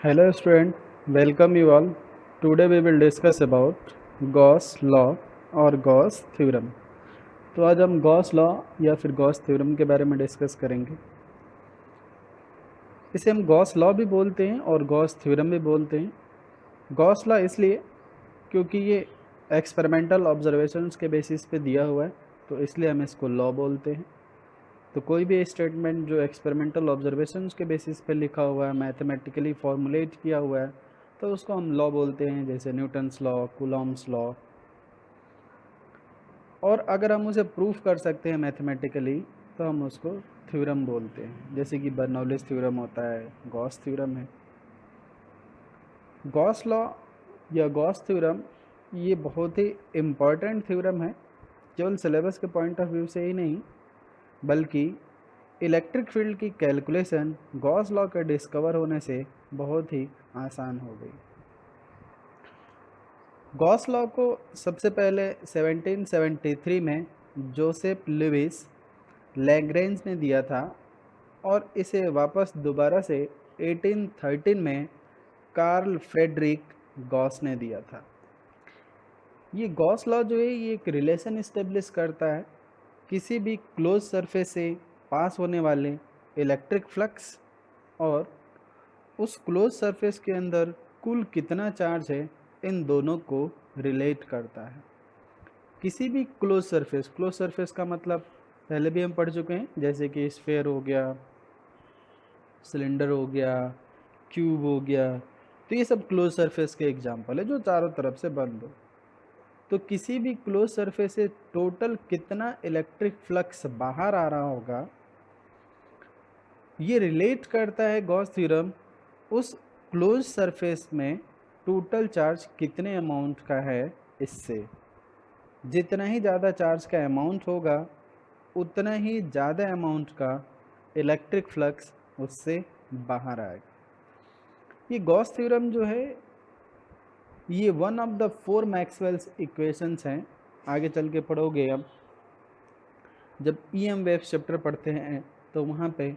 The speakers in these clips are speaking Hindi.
Hello student, welcome you all. Today we will discuss about Gauss law और गॉस थ्योरम। तो आज हम गॉस लॉ या फिर गॉस थ्योरम के बारे में डिस्कस करेंगे। इसे हम गॉस लॉ भी बोलते हैं और गॉस थ्योरम भी बोलते हैं। गॉस लॉ इसलिए क्योंकि ये एक्सपेरिमेंटल ऑब्जर्वेशंस के बेसिस पे दिया हुआ है, तो इसलिए हम इसको लॉ बोलते हैं। तो कोई भी स्टेटमेंट जो एक्सपेरिमेंटल ऑब्जर्वेशंस के बेसिस पे लिखा हुआ है, मैथमेटिकली फॉर्मुलेट किया हुआ है, तो उसको हम लॉ बोलते हैं, जैसे न्यूटन्स लॉ, कूलॉम्स लॉ। और अगर हम उसे प्रूफ कर सकते हैं मैथमेटिकली, तो हम उसको थ्योरम बोलते हैं, जैसे कि बर्नौलीज थ्योरम होता है, गॉस थ्योरम है। गॉस लॉ या गॉस थ्योरम ये बहुत ही इम्पॉर्टेंट थ्योरम है, केवल सिलेबस के पॉइंट ऑफ व्यू से ही नहीं, बल्कि इलेक्ट्रिक फील्ड की कैलकुलेशन गॉस लॉ के डिस्कवर होने से बहुत ही आसान हो गई। गॉस लॉ को सबसे पहले 1773 में जोसेफ लुइस लैग्रेंज ने दिया था और इसे वापस दोबारा से 1813 में कार्ल फ्रेडरिक गॉस ने दिया था। ये गॉस लॉ जो है ये एक रिलेशन इस्टेब्लिश करता है किसी भी क्लोज सरफेस से पास होने वाले इलेक्ट्रिक फ्लक्स और उस क्लोज सरफेस के अंदर कुल कितना चार्ज है, इन दोनों को रिलेट करता है। किसी भी क्लोज सरफेस का मतलब पहले भी हम पढ़ चुके हैं, जैसे कि स्फेयर हो गया, सिलेंडर हो गया, क्यूब हो गया, तो ये सब क्लोज सरफेस के एग्जाम्पल है जो चारों तरफ से बंद हो। तो किसी भी क्लोज सरफेस से टोटल कितना इलेक्ट्रिक फ्लक्स बाहर आ रहा होगा, ये रिलेट करता है गॉस थ्योरम उस क्लोज सरफेस में टोटल चार्ज कितने अमाउंट का है इससे। जितना ही ज़्यादा चार्ज का अमाउंट होगा, उतना ही ज़्यादा अमाउंट का इलेक्ट्रिक फ्लक्स उससे बाहर आएगा। ये गॉस थ्योरम जो है ये one of the 4 Maxwell's equations हैं। आगे चल के पढ़ोगे, अब जब EM वेव चैप्टर पढ़ते हैं तो वहाँ पे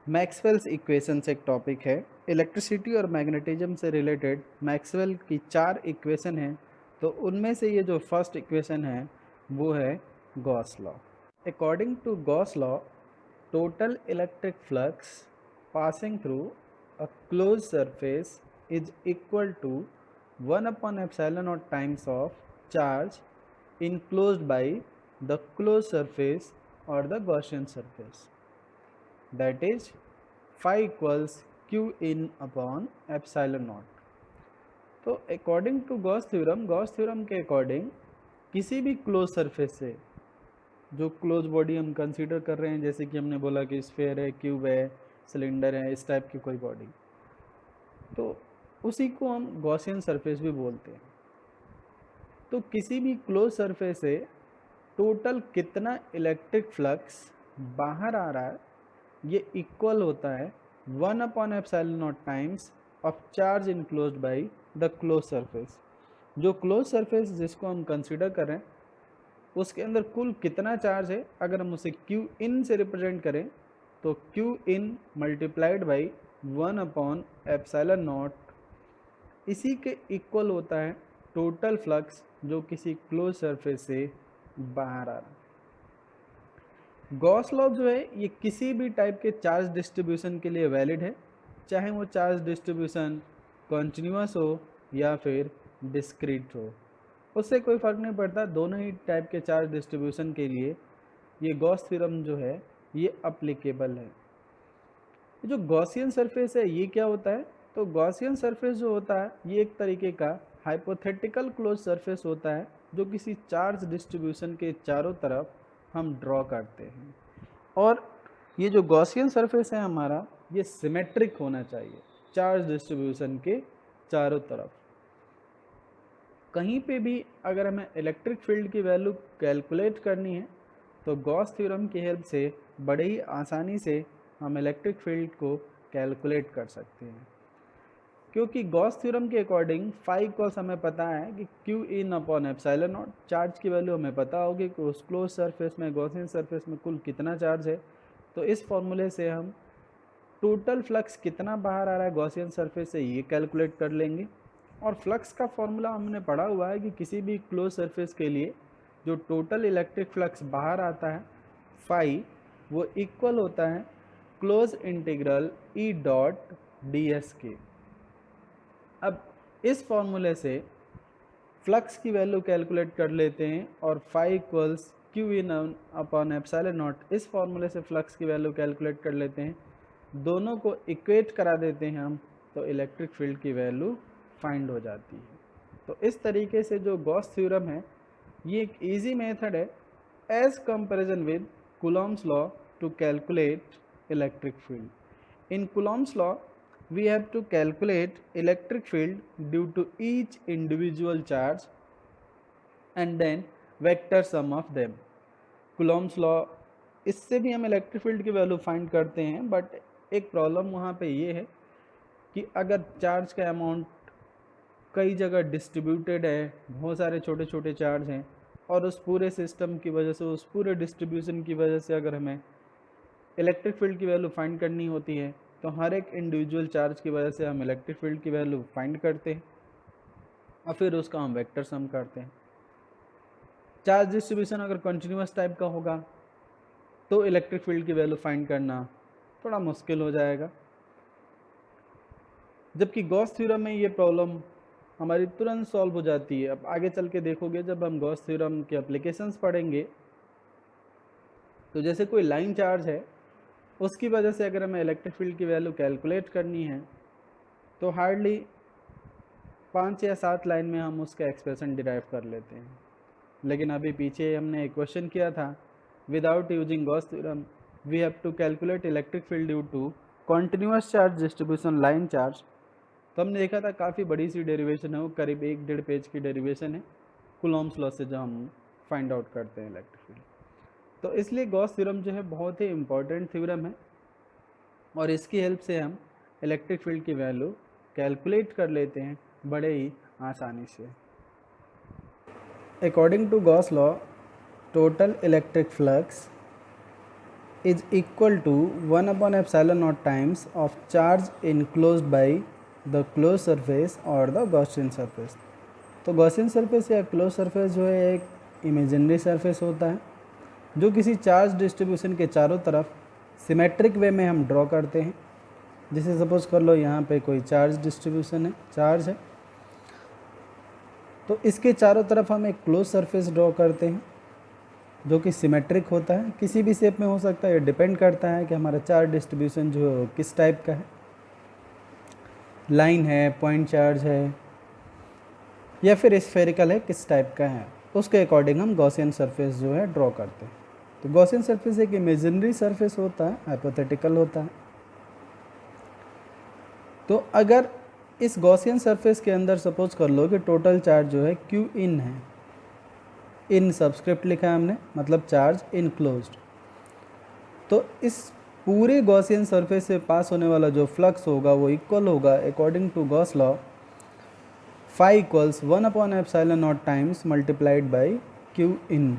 मैक्सवेल्स इक्वेशंस एक टॉपिक है। इलेक्ट्रिसिटी और मैग्नेटिज्म से रिलेटेड मैक्सवेल की 4 इक्वेशन हैं, तो उनमें से ये जो फर्स्ट इक्वेशन है वो है Gauss law. According to Gauss law, total electric flux passing through a closed surface is equal to 1 upon epsilon naught times of charge enclosed by the closed surface or the Gaussian surface, that is phi equals q in upon epsilon naught। तो अकॉर्डिंग टू गॉस थ्योरम के अकॉर्डिंग किसी भी क्लोज सरफेस से, जो क्लोज बॉडी हम कंसीडर कर रहे हैं, जैसे कि हमने बोला कि स्फेयर है, क्यूब है, सिलेंडर है, इस टाइप की कोई बॉडी, तो उसी को हम गॉसियन सरफेस भी बोलते हैं। तो किसी भी क्लोज सरफेस से टोटल कितना इलेक्ट्रिक फ्लक्स बाहर आ रहा है, ये इक्वल होता है 1 upon epsilon naught times of charge enclosed by the close surface. जो क्लोज सरफेस जिसको हम कंसीडर कर रहे हैं उसके अंदर कुल कितना चार्ज है, अगर हम उसे क्यू इन से रिप्रेजेंट करें तो Q in multiplied by 1 upon epsilon not, इसी के इक्वल होता है टोटल फ्लक्स जो किसी क्लोज सरफेस से बाहर आ रहा है। गॉस लॉ जो है ये किसी भी टाइप के चार्ज डिस्ट्रीब्यूशन के लिए वैलिड है, चाहे वो चार्ज डिस्ट्रीब्यूशन कॉन्टिन्यूस हो या फिर डिस्क्रीट हो, उससे कोई फ़र्क नहीं पड़ता। दोनों ही टाइप के चार्ज डिस्ट्रीब्यूशन के लिए ये गॉस थ्योरम जो है ये अप्लीकेबल है। जो गॉसियन सरफेस है ये क्या होता है, तो गॉसियन सरफेस जो होता है ये एक तरीके का हाइपोथेटिकल क्लोज सरफेस होता है जो किसी चार्ज डिस्ट्रीब्यूशन के चारों तरफ हम ड्रॉ करते हैं। और ये जो गॉसियन सरफेस है हमारा, ये सिमेट्रिक होना चाहिए चार्ज डिस्ट्रीब्यूशन के चारों तरफ। कहीं पे भी अगर हमें इलेक्ट्रिक फील्ड की वैल्यू कैलकुलेट करनी है तो गॉस थ्योरम की हेल्प से बड़े ही आसानी से हम इलेक्ट्रिक फील्ड को कैलकुलेट कर सकते हैं, क्योंकि गॉस थ्योरम के अकॉर्डिंग फाई कॉस हमें पता है कि Q in upon epsilon not, charge की वैल्यू हमें पता होगी कि उस क्लोज सरफेस में, गॉसियन सरफेस में कुल कितना चार्ज है। तो इस फॉर्मूले से हम टोटल फ्लक्स कितना बाहर आ रहा है गॉसियन सरफेस से ये कैलकुलेट कर लेंगे। और फ्लक्स का फॉर्मूला हमने पढ़ा हुआ है कि किसी भी क्लोज सरफेस के लिए जो टोटल इलेक्ट्रिक फ्लक्स बाहर आता है फाई, वो इक्वल होता है क्लोज इंटीग्रल ई डॉट डी एस के। अब इस फॉर्मूले से फ्लक्स की वैल्यू कैलकुलेट कर लेते हैं और phi equals q in upon epsilon naught, इस फॉर्मूले से फ्लक्स की वैल्यू कैलकुलेट कर लेते हैं, दोनों को इक्वेट करा देते हैं हम, तो इलेक्ट्रिक फील्ड की वैल्यू फाइंड हो जाती है। तो इस तरीके से जो गॉस थ्योरम है ये एक इजी मेथड है as comparison with Coulomb's law to calculate electric field. In Coulomb's law we have to calculate electric field due to each individual charge and then vector sum of them. Coulomb's law, इससे भी हम इलेक्ट्रिक फील्ड की वैल्यू फाइंड करते हैं, बट एक प्रॉब्लम वहाँ पे ये है कि अगर चार्ज का अमाउंट कई जगह डिस्ट्रीब्यूटेड है, बहुत सारे छोटे छोटे चार्ज हैं, और उस पूरे सिस्टम की वजह से, उस पूरे डिस्ट्रीब्यूशन की वजह से अगर हमें इलेक्ट्रिक फील्ड की वैल्यू फाइंड करनी होती है तो हर एक इंडिविजुअल चार्ज की वजह से हम इलेक्ट्रिक फील्ड की वैल्यू फाइंड करते हैं और फिर उसका हम वेक्टर सम करते हैं। चार्ज डिस्ट्रीब्यूशन अगर कंटिन्यूअस टाइप का होगा तो इलेक्ट्रिक फील्ड की वैल्यू फाइंड करना थोड़ा मुश्किल हो जाएगा, जबकि गॉस थ्योरम में ये प्रॉब्लम हमारी तुरंत सॉल्व हो जाती है। अब आगे चल के देखोगे जब हम गॉस थ्योरम के एप्लीकेशंस पढ़ेंगे, तो जैसे कोई लाइन चार्ज है उसकी वजह से अगर हमें इलेक्ट्रिक फील्ड की वैल्यू कैलकुलेट करनी है तो हार्डली 5 या 7 लाइन में हम उसका एक्सप्रेशन डिराइव कर लेते हैं। लेकिन अभी पीछे हमने एक क्वेश्चन किया था, without using Gauss theorem we have to calculate electric field due to continuous charge distribution line charge. तो हमने देखा था काफ़ी बड़ी सी डेरिवेशन है, वो करीब 1-1.5 पेज की डेरिवेशन है कूलॉम्स लॉ से जो हम फाइंड आउट करते हैं इलेक्ट्रिक फील्ड। तो इसलिए गॉस थ्योरम जो है बहुत ही इम्पॉर्टेंट थ्योरम है और इसकी हेल्प से हम इलेक्ट्रिक फील्ड की वैल्यू कैलकुलेट कर लेते हैं बड़े ही आसानी से। According to Gauss law, total electric flux is equal to 1/ε0 times of charge enclosed by the close surface और द गॉसियन सरफेस। तो गॉसियन सरफेस या क्लोज सरफेस जो है एक इमेजिनरी सरफेस होता है जो किसी चार्ज डिस्ट्रीब्यूशन के चारों तरफ सिमेट्रिक वे में हम ड्रॉ करते हैं। जैसे सपोज कर लो यहाँ पे कोई चार्ज डिस्ट्रीब्यूशन है, चार्ज है, तो इसके चारों तरफ हम एक क्लोज सरफेस ड्रॉ करते हैं जो कि सिमेट्रिक होता है, किसी भी शेप में हो सकता है। ये डिपेंड करता है कि हमारा चार्ज डिस्ट्रीब्यूशन जो है किस टाइप का है, लाइन है, पॉइंट चार्ज है या फिर स्फेरिकल है, किस टाइप का है, उसके अकॉर्डिंग हम गॉसियन सरफेस जो है ड्रॉ करते हैं। तो गॉसियन सरफेस एक इमेजिनरी सरफेस होता है, हाइपोथेटिकल होता है। तो अगर इस गॉसियन सरफेस के अंदर सपोज कर लो कि टोटल चार्ज जो है क्यू इन है, इन सबस्क्रिप्ट लिखा है हमने, मतलब चार्ज इनक्लोज्ड, तो इस पूरे गॉसियन सरफेस से पास होने वाला जो फ्लक्स होगा वो इक्वल होगा according to Gauss law phi equals 1/ε0 times multiplied by q in.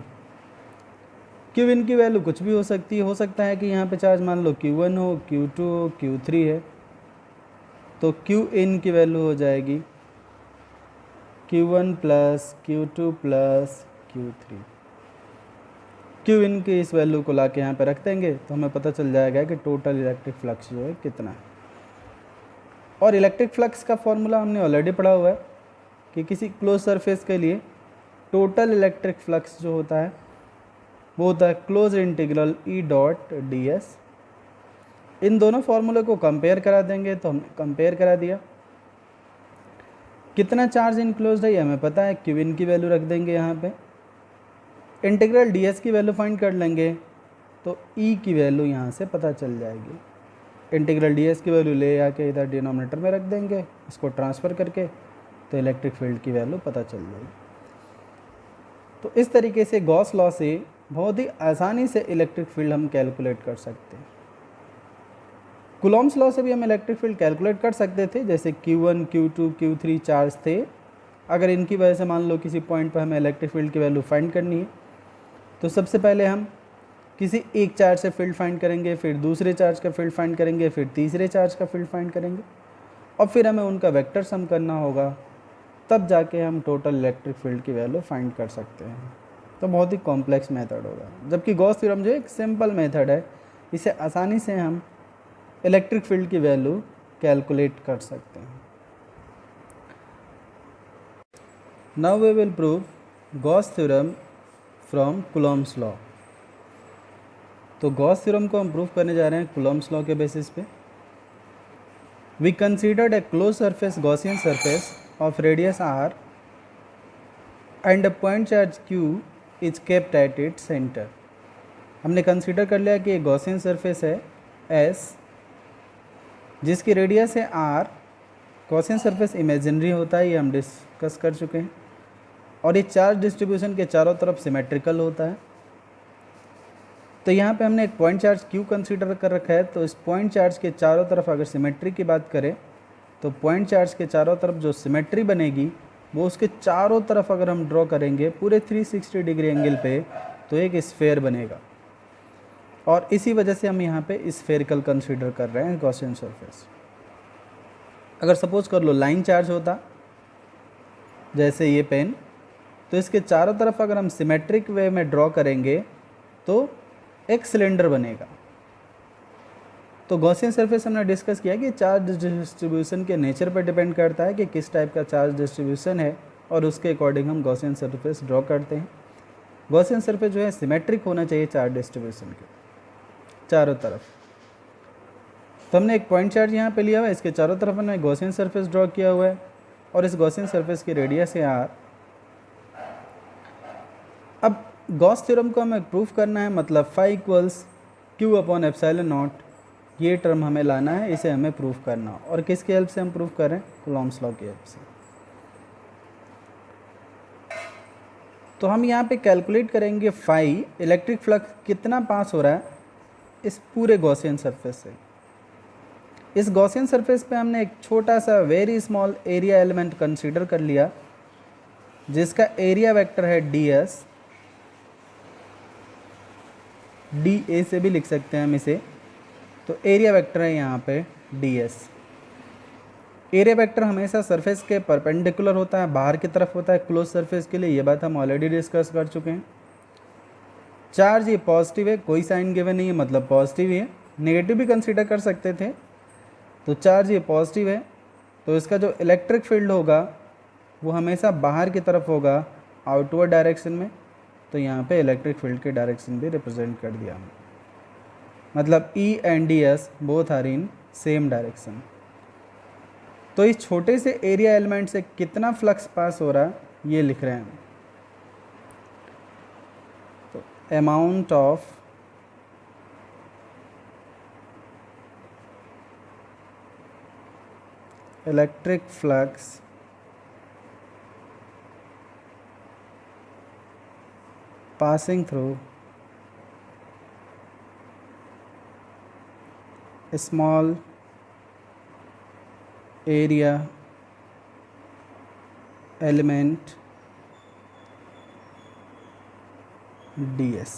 Q in की वैल्यू कुछ भी हो सकती है, हो सकता है कि यहाँ पे चार्ज मान लो Q1 हो, Q2 हो, Q3 है, तो क्यू इन की वैल्यू हो जाएगी Q1 plus Q2 plus Q3। Q in की इस वैल्यू को ला के यहाँ पे रख देंगे तो हमें पता चल जाएगा कि टोटल इलेक्ट्रिक फ्लक्स जो है कितना है। और इलेक्ट्रिक फ्लक्स का फॉर्मूला हमने ऑलरेडी पढ़ा हुआ है कि किसी क्लोज सरफेस के लिए टोटल इलेक्ट्रिक फ्लक्स जो होता है वो होता है क्लोज इंटीग्रल ई डॉट डी एस। इन दोनों फार्मूले को कंपेयर करा देंगे, तो हमने कंपेयर करा दिया। कितना चार्ज इनक्लोज है ये हमें पता है, क्यू इन की वैल्यू रख देंगे यहाँ पे, इंटीग्रल डी एस की वैल्यू फाइंड कर लेंगे तो ई की वैल्यू यहाँ से पता चल जाएगी। इंटीग्रल डी एस की वैल्यू ले आके इधर डिनोमिनेटर में रख देंगे, इसको ट्रांसफ़र करके, तो इलेक्ट्रिक फील्ड की वैल्यू पता चल जाएगी। तो इस तरीके से गॉस लॉ से बहुत ही आसानी से इलेक्ट्रिक फील्ड हम कैलकुलेट कर सकते हैं। कूलॉम्स लॉ से भी हम इलेक्ट्रिक फील्ड कैलकुलेट कर सकते थे, जैसे Q1, Q2, Q3 चार्ज थे, अगर इनकी वजह से मान लो किसी पॉइंट पर हमें इलेक्ट्रिक फील्ड की वैल्यू फाइंड करनी है तो सबसे पहले हम किसी एक चार्ज से फील्ड फाइंड करेंगे, फिर दूसरे चार्ज का फील्ड फाइंड करेंगे, फिर तीसरे चार्ज का फील्ड फाइंड करेंगे और फिर हमें उनका वेक्टर सम करना होगा, तब जाके हम टोटल इलेक्ट्रिक फील्ड की वैल्यू फाइंड कर सकते हैं। तो बहुत ही कॉम्प्लेक्स मेथड होगा, जबकि गॉस थ्योरम जो एक सिंपल मेथड है, इसे आसानी से हम इलेक्ट्रिक फील्ड की वैल्यू कैलकुलेट कर सकते हैं। Now we will prove Gauss theorem from Coulomb's law. तो गॉस थ्योरम को हम प्रूव करने जा रहे हैं कूलॉम्स लॉ के बेसिस पे। We considered a close surface Gaussian surface of radius r and a point charge q is kept at its centre. हमने कंसीडर कर लिया कि एक गॉसियन सरफेस है S जिसकी रेडियस है r। गॉसियन सरफेस इमेजिनरी होता है, ये हम डिस्कस कर चुके हैं, और ये चार्ज डिस्ट्रीब्यूशन के चारों तरफ सिमेट्रिकल होता है। तो यहाँ पे हमने एक पॉइंट चार्ज Q कंसीडर कर रखा है। तो इस पॉइंट चार्ज के चारों तरफ अगर सिमेट्री की बात करें तो पॉइंट चार्ज के चारों तरफ जो सिमेट्री बनेगी वो उसके चारों तरफ अगर हम ड्रॉ करेंगे पूरे 360 डिग्री एंगल पे तो एक स्फेयर बनेगा, और इसी वजह से हम यहाँ पे स्फेरिकल कंसीडर कर रहे हैं गॉसियन सरफेस। अगर सपोज कर लो लाइन चार्ज होता जैसे ये पेन, तो इसके चारों तरफ अगर हम सिमेट्रिक वे में ड्रॉ करेंगे तो एक सिलेंडर बनेगा। तो गॉसियन सरफेस हमने डिस्कस किया कि चार्ज डिस्ट्रीब्यूशन के नेचर पर डिपेंड करता है कि किस टाइप का चार्ज डिस्ट्रीब्यूशन है, और उसके अकॉर्डिंग हम गॉसियन सरफेस ड्रॉ करते हैं। गॉसियन सरफेस जो है सिमेट्रिक होना चाहिए चार्ज डिस्ट्रीब्यूशन के चारों तरफ। तो हमने एक पॉइंट चार्ज यहाँ पे लिया हुआ है, इसके चारों तरफ हमने गॉसियन सरफेस ड्रॉ किया हुआ है, और इस गॉसियन सरफेस की रेडियस है r। अब गॉस थ्योरम को हमें प्रूफ करना है, मतलब phi equals q upon epsilon naught, ये टर्म हमें लाना है, इसे हमें प्रूफ करना। और किसकी हेल्प से हम प्रूफ करें? कूलॉम्स लॉ की हेल्प से। तो हम यहाँ पे कैलकुलेट करेंगे फाई इलेक्ट्रिक फ्लक्स कितना पास हो रहा है इस पूरे गॉसियन सरफेस से। इस गॉसियन सरफेस पे हमने एक छोटा सा very small area element consider कर लिया जिसका एरिया वेक्टर है ds, dA से भी लिख सकते हैं हम इसे। तो एरिया वेक्टर है यहाँ पे ds। एरिया वेक्टर हमेशा सरफेस के परपेंडिकुलर होता है, बाहर की तरफ होता है क्लोज सरफेस के लिए, ये बात हम ऑलरेडी डिस्कस कर चुके हैं। चार्ज ये पॉजिटिव है, कोई साइन गिवन नहीं है, मतलब पॉजिटिव ही है, नेगेटिव भी कंसीडर कर सकते थे। तो चार्ज ये पॉजिटिव है, तो इसका जो इलेक्ट्रिक फील्ड होगा वो हमेशा बाहर की तरफ होगा, आउटवर्ड डायरेक्शन में। तो यहाँ पे इलेक्ट्रिक फील्ड के डायरेक्शन भी रिप्रेजेंट कर दिया हमने, मतलब E and ds both are in same direction. तो इस छोटे से एरिया एलिमेंट से कितना फ्लक्स पास हो रहा है ये लिख रहे हैं। तो amount of electric flux passing through a small area element ds।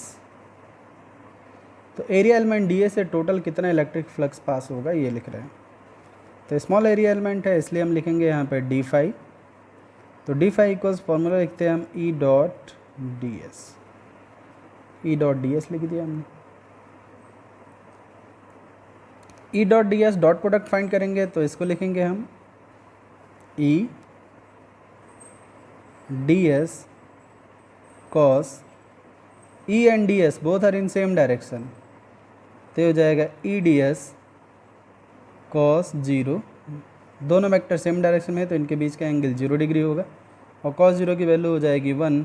तो एरिया एलिमेंट ds से टोटल कितना इलेक्ट्रिक फ्लक्स पास होगा ये लिख रहे हैं। तो स्मॉल एरिया एलिमेंट है इसलिए हम लिखेंगे यहाँ पे डी फाई। तो डी फाई इक्वल्स फॉर्मूला लिखते हैं हम E dot ds, E dot ds लिख दिया हमने। E dot ds dot product find करेंगे तो इसको लिखेंगे हम E ds cos E and ds both are in same direction, तो हो जाएगा E ds cos 0। दोनों वेक्टर सेम डायरेक्शन में है तो इनके बीच का एंगल 0 डिग्री होगा, और cos 0 की वैल्यू हो जाएगी 1,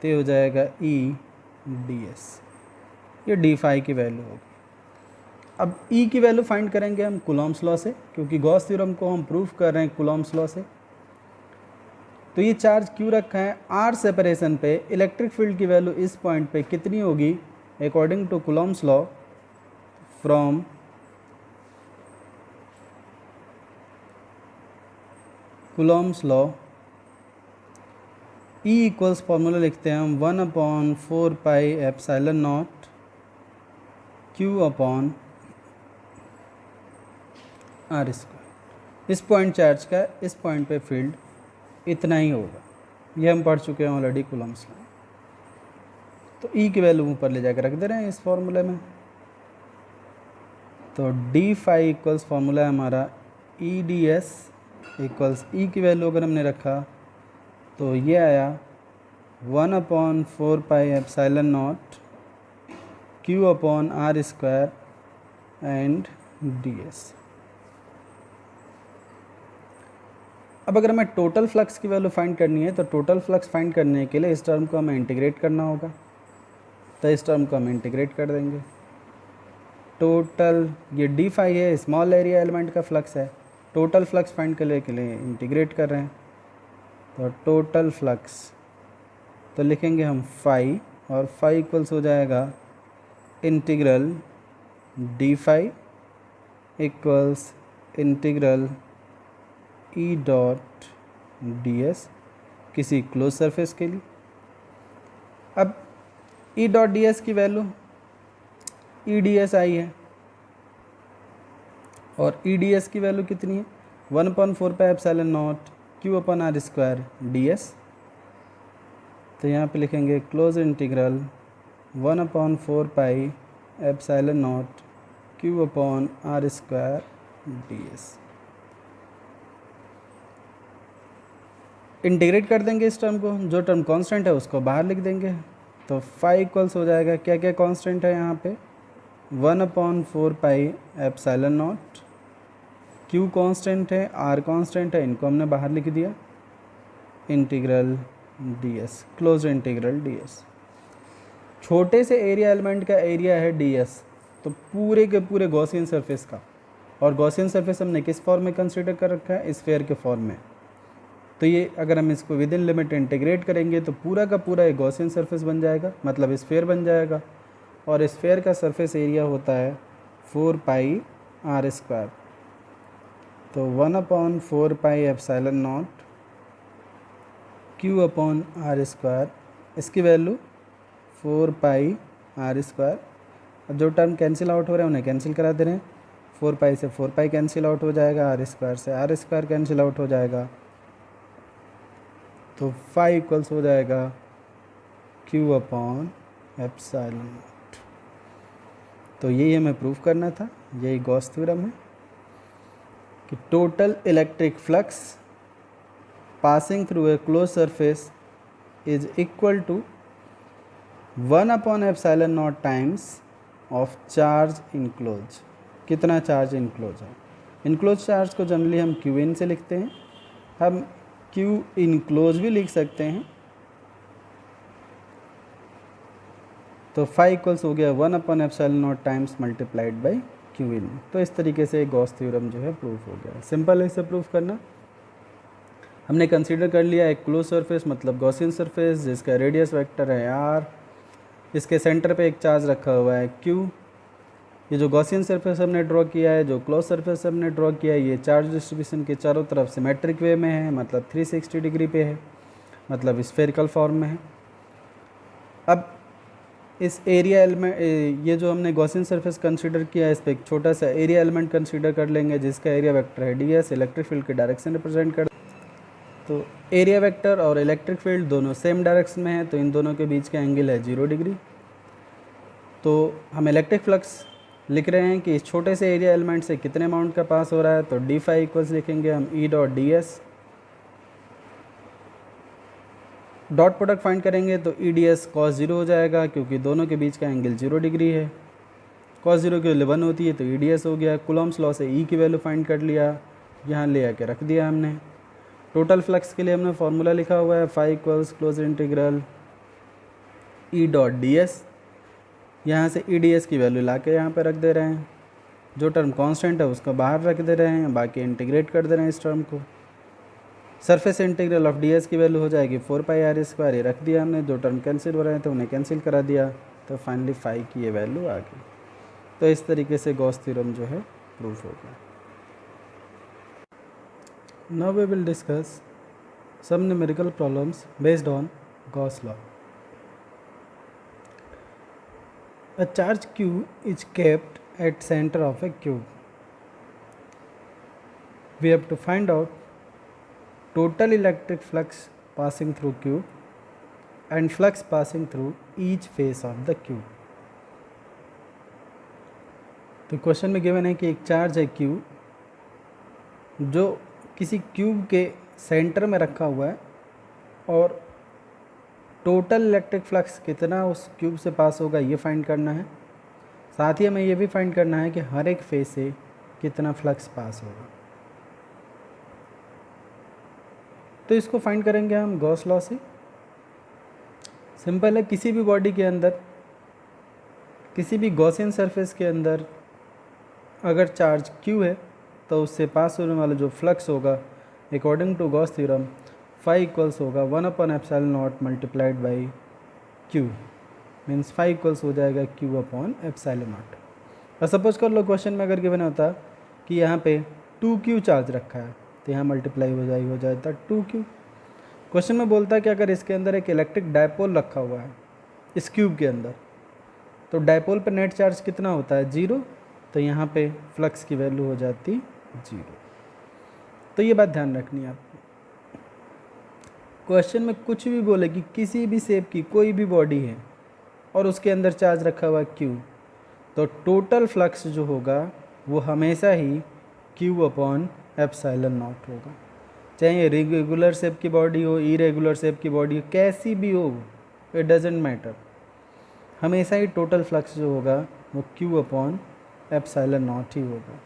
तो हो जाएगा E ds। ये डी फाई की वैल्यू होगी। अब E की वैल्यू फाइंड करेंगे हम कूलॉम्स लॉ से, क्योंकि गॉस थ्योरम को हम प्रूफ कर रहे हैं कूलॉम्स लॉ से। तो ये चार्ज क्यों रखा है? R सेपरेशन पे इलेक्ट्रिक फील्ड की वैल्यू इस पॉइंट पे कितनी होगी according to Coulomb's law from Coulomb's law. E equals formula लिखते हैं हम 1/4 pi epsilon naught q upon r square. इस पॉइंट चार्ज का इस पॉइंट पे फील्ड इतना ही होगा, ये हम पढ़ चुके हैं ऑलरेडी कूलम्ब्स लॉ। तो ई की वैल्यू ऊपर ले जाकर रख दे रहे हैं इस फॉर्मूले में। तो डी फाई इक्वल्स फॉर्मूला है हमारा E d s equals E की वैल्यू अगर हमने रखा तो ये आया 1/4 pi epsilon naught q upon r square and d s. अब अगर हमें टोटल फ्लक्स की वैल्यू फाइंड करनी है तो टोटल फ्लक्स फाइंड करने के लिए इस टर्म को हमें इंटीग्रेट करना होगा। तो इस टर्म को हम इंटीग्रेट कर देंगे। टोटल ये डी फाई है, स्मॉल एरिया एलिमेंट का फ्लक्स है। टोटल फ्लक्स फाइंड करने के लिए इंटीग्रेट कर रहे हैं। तो टोटल फ्लक्स तो लिखेंगे हम फाई, और फाई इक्वल्स हो जाएगा integral d phi equals integral ई डॉट डी एस किसी क्लोज सरफेस के लिए। अब ई डॉट डी एस की वैल्यू ई डी एस आई है, और ई डी एस की वैल्यू कितनी है 1/4 pi epsilon naught q upon r square d s. तो यहाँ पे लिखेंगे close integral 1/4 pi epsilon naught q upon r square d s. Integrate कर देंगे इस टर्म को, जो टर्म कांस्टेंट है उसको बाहर लिख देंगे। तो फाई इक्वल्स हो जाएगा, क्या क्या कांस्टेंट है यहाँ पे 1/4 pi epsilon naught, Q constant है, आर कांस्टेंट है, इनको हमने बाहर लिख दिया, integral d S, close integral d S. छोटे से एरिया एलिमेंट का एरिया है डी एस, तो पूरे के पूरे गॉसियन सरफेस का, और गॉसियन सरफेस हमने किस फॉर्म में कंसीडर कर रखा है, स्फीयर के फॉर्म में। तो ये अगर हम इसको विद इन लिमिट इंटीग्रेट करेंगे तो पूरा का पूरा एक गॉसियन सरफेस बन जाएगा, मतलब स्फीयर बन जाएगा। और स्फीयर का सरफेस एरिया होता है 4 पाई आर स्क्वायर। तो 1/4 pi epsilon naught q upon r square, इसकी वैल्यू 4 पाई आर स्क्वायर। अब जो टर्म कैंसिल आउट हो रहे हैं उन्हें कैंसिल करा दे रहे हैं। 4 पाई से 4 पाई कैंसिल आउट हो जाएगा, आर स्क्वायर से आर स्क्वायर कैंसिल आउट हो जाएगा। तो फाई इक्वल्स हो जाएगा क्यू अपॉन एप्सिलॉन नॉट। तो यही हमें प्रूफ करना था, यही गॉस थ्योरम है कि total electric flux passing through a close surface is equal to 1 epsilon naught times of charge enclose. कितना चार्ज इनक्लोज है? इनक्लोज चार्ज को जनरली हम क्यू इन से लिखते हैं, हम क्यू इनक्लोज भी लिख सकते हैं। तो फाई इक्वल्स हो गया 1 epsilon naught times multiplied by q in. तो इस तरीके से गॉस थ्योरम जो है प्रूफ हो गया। सिंपल है इसे प्रूफ करना। हमने कंसीडर कर लिया एक क्लोज सरफेस मतलब गॉसियन सरफेस जिसका रेडियस वेक्टर है आर, इसके सेंटर पे एक चार्ज रखा हुआ है क्यू। ये जो गॉसियन सरफेस हमने ड्रॉ किया है, जो क्लोज सरफेस हमने ड्रॉ किया है, ये चार्ज डिस्ट्रीब्यूशन के चारों तरफ सिमेट्रिक वे में है, मतलब 360 डिग्री पे है, मतलब स्फेरिकल फॉर्म में है। अब इस एरिया एलिमेंट, ये जो हमने गॉसियन सरफेस कंसीडर किया है, इस पर एक छोटा सा एरिया एलिमेंट कंसीडर कर लेंगे जिसका एरिया वेक्टर है डी एस, इलेक्ट्रिक फील्ड के डायरेक्शन रिप्रेजेंट कर। तो एरिया वेक्टर और इलेक्ट्रिक फील्ड दोनों सेम डायरेक्शन में है, तो इन दोनों के बीच का एंगल है 0 डिग्री। तो हम इलेक्ट्रिक फ्लक्स लिख रहे हैं कि इस छोटे से एरिया एलिमेंट से कितने अमाउंट का पास हो रहा है। तो डी फाई इक्वल्स लिखेंगे हम ई dot d S, dot product find करेंगे तो ई डी एस कॉस 0 हो जाएगा क्योंकि दोनों के बीच का एंगल 0 डिग्री है। कॉस 0 की वैल्यू 1 होती है तो ई डी एस हो गया। कूलम्ब्स लॉ से ई की वैल्यू फाइंड कर लिया, यहाँ ले आके रख दिया हमने। टोटल फ्लक्स के लिए हमने फार्मूला लिखा हुआ है फाई इक्वल्स क्लोज इंटीग्रल ई डॉट डी एस। यहाँ से ई डी एस की वैल्यू ला के यहाँ पर रख दे रहे हैं, जो टर्म कांस्टेंट है उसको बाहर रख दे रहे हैं, बाकी इंटीग्रेट कर दे रहे हैं इस टर्म को। Surface integral of D s की वैल्यू हो जाएगी 4 पाई आर स्क्वायर, ये रख दिया हमने। जो टर्म कैंसिल हो रहे थे उन्हें कैंसिल करा दिया, तो फाइनली फाई की ये वैल्यू आ गई। तो इस तरीके से गॉस थ्योरम जो है प्रूफ हो गया। Now we will discuss some numerical problems based on Gauss law. A charge q is kept at center of a cube. We have to find out total electric flux passing through cube and flux passing through each face of the cube. तो क्वेश्चन में गिवन है कि एक चार्ज है Q जो किसी क्यूब के सेंटर में रखा हुआ है और टोटल इलेक्ट्रिक फ्लक्स कितना उस क्यूब से पास होगा ये फाइंड करना है। साथ ही हमें ये भी फाइंड करना है कि हर एक फेस से कितना फ्लक्स पास होगा। तो इसको फाइंड करेंगे हम गॉस लॉ से। सिंपल है, किसी भी बॉडी के अंदर, किसी भी गॉसियन सरफेस के अंदर अगर चार्ज Q है तो उससे पास होने वाला जो फ्लक्स होगा according to Gauss theorem phi equals होगा 1/ε0 multiplied by Q, means phi equals हो जाएगा Q/ε0। और सपोज कर लो क्वेश्चन में अगर गिवन होता कि यहाँ पे 2Q चार्ज रखा है तो यहाँ मल्टीप्लाई हो जाता 2Q। क्वेश्चन में बोलता है कि अगर इसके अंदर एक इलेक्ट्रिक डायपोल रखा हुआ है इस क्यूब के अंदर, तो डायपोल पर नेट चार्ज कितना होता है 0, तो यहाँ पे फ्लक्स की वैल्यू हो जाती 0। तो ये बात ध्यान रखनी है आपको। क्वेश्चन में कुछ भी बोले कि किसी भी शेप की कोई भी बॉडी है और उसके अंदर चार्ज रखा हुआ Q, तो टोटल फ्लक्स जो होगा वो हमेशा ही Q/ε0 होगा। चाहे ये रेगुलर शेप की बॉडी हो, इरेगुलर शेप की बॉडी हो, कैसी भी हो, इट डजेंट मैटर, हमेशा ही टोटल फ्लक्स जो होगा वो Q/ε0 ही होगा।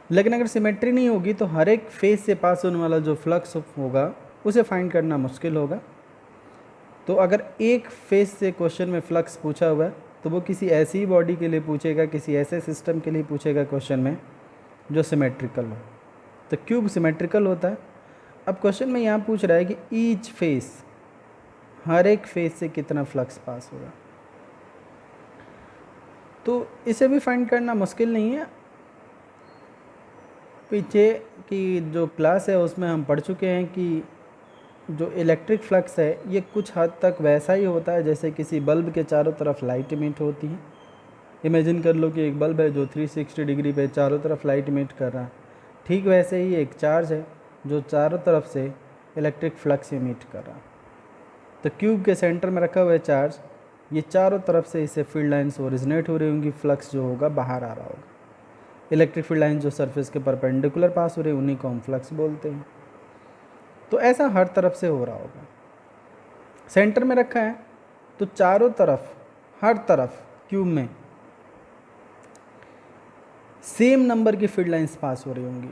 लेकिन अगर सिमेट्री नहीं होगी तो हर एक फेस से पास होने वाला जो फ्लक्स होगा उसे फाइंड करना मुश्किल होगा। तो अगर एक फेस से क्वेश्चन में फ्लक्स पूछा हुआ है तो वो किसी ऐसी बॉडी के लिए पूछेगा, किसी ऐसे सिस्टम के लिए पूछेगा क्वेश्चन में जो सिमेट्रिकल हो। तो क्यूब सिमेट्रिकल होता है। अब क्वेश्चन में यहाँ पूछ रहा है कि ईच फेस, हर एक फेस से कितना फ्लक्स पास होगा, तो इसे भी फाइंड करना मुश्किल नहीं है। पीछे की जो क्लास है उसमें हम पढ़ चुके हैं कि जो इलेक्ट्रिक फ्लक्स है ये कुछ हद तक वैसा ही होता है जैसे किसी बल्ब के चारों तरफ लाइट इमिट होती है। इमेजिन कर लो कि एक बल्ब है जो 360 डिग्री पे चारों तरफ लाइट इमिट कर रहा है। ठीक वैसे ही एक चार्ज है जो चारों तरफ से इलेक्ट्रिक फ्लक्स इमिट कर रहा है। तो क्यूब के सेंटर में रखा हुआ है चार्ज, ये चारों तरफ से इससे फील्ड लाइन्स ओरिजिनेट हो रही होंगी, फ्लक्स जो होगा बाहर आ रहा होगा। इलेक्ट्रिक फील्ड लाइन जो सरफेस के परपेंडिकुलर पास हो रही है उन्हीं को हम फ्लक्स बोलते हैं। तो ऐसा हर तरफ से हो रहा होगा। सेंटर में रखा है तो चारों तरफ, हर तरफ क्यूब में सेम नंबर की फील्ड लाइंस पास हो रही होंगी।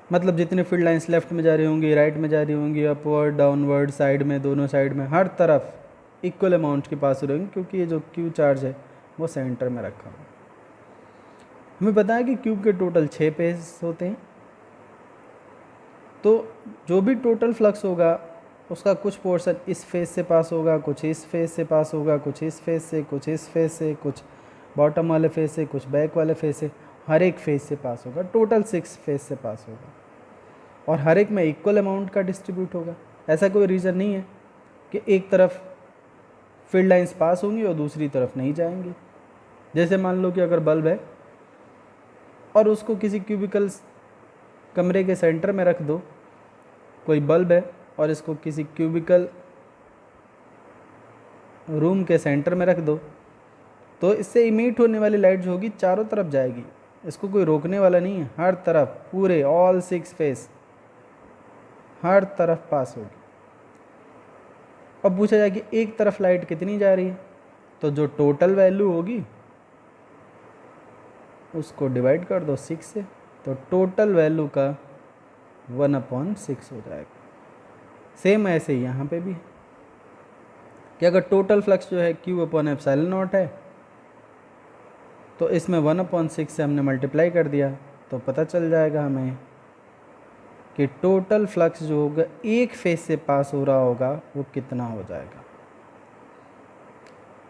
मतलब जितने फील्ड लाइंस लेफ्ट में जा रही होंगी, राइट में जा रही होंगी, अपवर्ड, डाउनवर्ड, साइड में, दोनों साइड में, हर तरफ इक्वल अमाउंट की पास हो रही होंगी, क्योंकि ये जो क्यू चार्ज है वो सेंटर में रखा हुआ है। हमें पता है कि क्यूब के टोटल 6 फेस होते हैं। तो जो भी टोटल फ्लक्स होगा उसका कुछ पोर्शन इस फेस से पास होगा, कुछ इस फेस से पास होगा, कुछ इस फेस से, कुछ इस फेस से, कुछ बॉटम वाले फेस से, कुछ बैक वाले फेस से, हर एक फेस से पास होगा। टोटल 6 फेस से पास होगा और हर एक में इक्वल अमाउंट का डिस्ट्रीब्यूट होगा। ऐसा कोई रीज़न नहीं है कि एक तरफ फील्ड लाइंस पास होंगी और दूसरी तरफ नहीं जाएंगी। जैसे मान लो कि अगर बल्ब है और उसको किसी क्यूबिकल कमरे के सेंटर में रख दो, कोई बल्ब है और इसको किसी क्यूबिकल रूम के सेंटर में रख दो, तो इससे इमिट होने वाली लाइट जो होगी चारों तरफ जाएगी। इसको कोई रोकने वाला नहीं है, हर तरफ, पूरे ऑल 6 फेस हर तरफ पास होगी। अब पूछा जाए कि एक तरफ लाइट कितनी जा रही है, तो जो टोटल वैल्यू होगी उसको डिवाइड कर दो 6 से, तो टोटल वैल्यू का 1/6 हो जाएगा। सेम ऐसे ही यहाँ पे भी है कि अगर टोटल फ्लक्स जो है Q/ε0 है तो इसमें 1/6 से हमने मल्टीप्लाई कर दिया तो पता चल जाएगा हमें कि टोटल फ्लक्स जो होगा एक फेस से पास हो रहा होगा वो कितना हो जाएगा।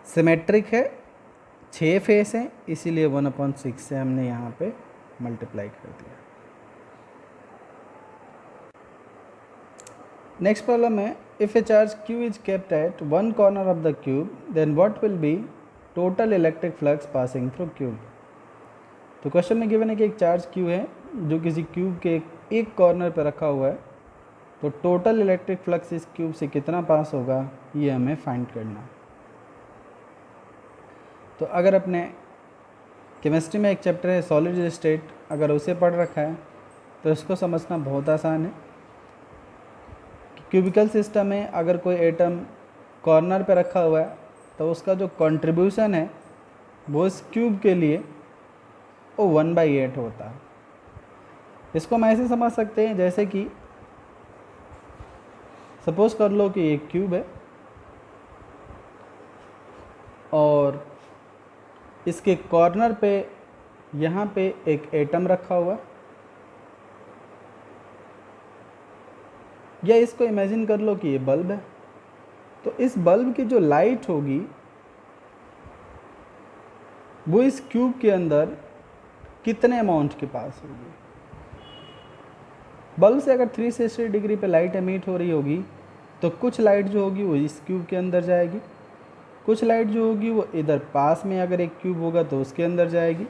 सिमेट्रिक है, 6 फेस हैं, इसीलिए 1/6 से हमने यहाँ पे मल्टीप्लाई कर दिया। नेक्स्ट प्रॉब्लम है, if a charge Q is kept at one corner of the cube then what will be total electric flux passing through cube. तो क्वेश्चन में गिवन है कि एक चार्ज क्यू है जो किसी क्यूब के एक कॉर्नर पर रखा हुआ है, तो टोटल इलेक्ट्रिक फ्लक्स इस क्यूब से कितना पास होगा ये हमें फाइंड करना है। तो अगर अपने केमिस्ट्री में एक चैप्टर है सॉलिड स्टेट, अगर उसे पढ़ रखा है तो इसको समझना बहुत आसान है। क्यूबिकल सिस्टम में अगर कोई एटम कॉर्नर पे रखा हुआ है तो उसका जो कंट्रीब्यूशन है वो इस क्यूब के लिए वो 1/8 होता है। इसको हम ऐसे समझ सकते हैं जैसे कि सपोज कर लो कि एक क्यूब है और इसके कॉर्नर पे यहाँ पे एक एटम रखा हुआ, या इसको इमेजिन कर लो कि ये बल्ब है। तो इस बल्ब की जो लाइट होगी वो इस क्यूब के अंदर कितने अमाउंट के पास होगी। बल्ब से अगर 360 डिग्री पे लाइट एमिट हो रही होगी तो कुछ लाइट जो होगी वो इस क्यूब के अंदर जाएगी, कुछ लाइट जो होगी वो इधर पास में अगर एक क्यूब होगा तो उसके अंदर जाएगी,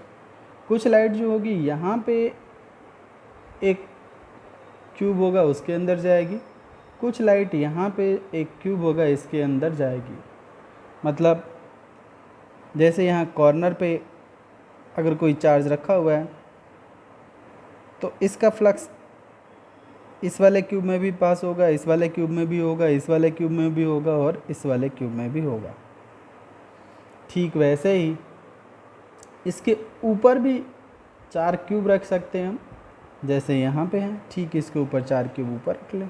कुछ लाइट जो होगी यहाँ पे एक क्यूब होगा उसके अंदर जाएगी, कुछ लाइट यहाँ पे एक क्यूब होगा इसके अंदर जाएगी। मतलब जैसे यहाँ कॉर्नर पे अगर कोई चार्ज रखा हुआ है तो इसका फ्लक्स इस वाले क्यूब में भी पास होगा, इस वाले क्यूब में भी होगा, इस वाले क्यूब में भी होगा और इस वाले क्यूब में भी होगा। ठीक वैसे ही इसके ऊपर भी 4 क्यूब रख सकते हैं हम, जैसे यहाँ पे हैं, ठीक इसके ऊपर 4 क्यूब ऊपर रख लें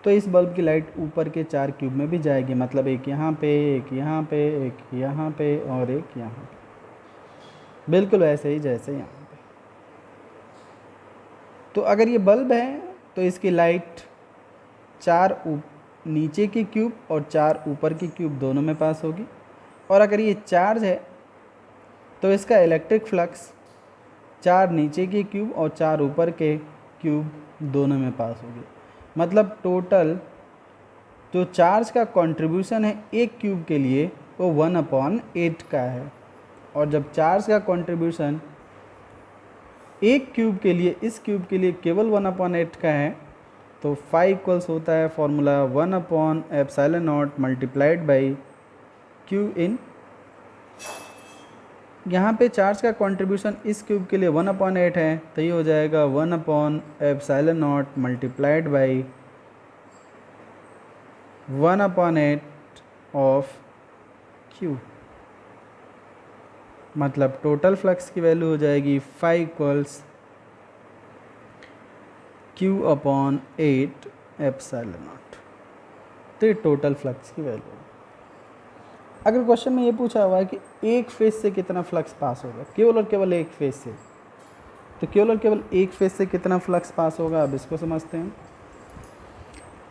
तो इस बल्ब की लाइट ऊपर के 4 क्यूब में भी जाएगी। मतलब एक यहाँ पे, एक यहाँ पे, एक यहाँ पे और एक यहाँ पे, बिल्कुल वैसे ही जैसे यहाँ पे। तो अगर ये बल्ब है तो इसकी लाइट 4 नीचे की क्यूब और 4 ऊपर की क्यूब दोनों में पास होगी, और अगर ये चार्ज है तो इसका इलेक्ट्रिक फ्लक्स 4 नीचे की क्यूब और 4 ऊपर के क्यूब दोनों में पास होगी। मतलब टोटल जो चार्ज का कंट्रीब्यूशन है एक क्यूब के लिए वो 1/8 का है, और जब चार्ज का कंट्रीब्यूशन एक क्यूब के लिए, इस क्यूब के लिए केवल 1/8 का है, तो फाई इक्वल्स होता है फॉर्मूला 1/ε0 मल्टीप्लाइड बाई क्यू इन। यहाँ पे चार्ज का कंट्रीब्यूशन इस क्यूब के लिए 1/8 है, तो ये हो जाएगा 1/ε0 मल्टीप्लाइड बाई 1/8 ऑफ क्यू। मतलब टोटल फ्लक्स की वैल्यू हो जाएगी फाई इक्वल्स Q/8ε0। तो ये टोटल फ्लक्स की वैल्यू है। अगर क्वेश्चन में ये पूछा हुआ है कि एक फेज से कितना फ्लक्स पास होगा, केवल और केवल एक फेज से, तो केवल और केवल एक फेज से कितना फ्लक्स पास होगा, अब इसको समझते हैं।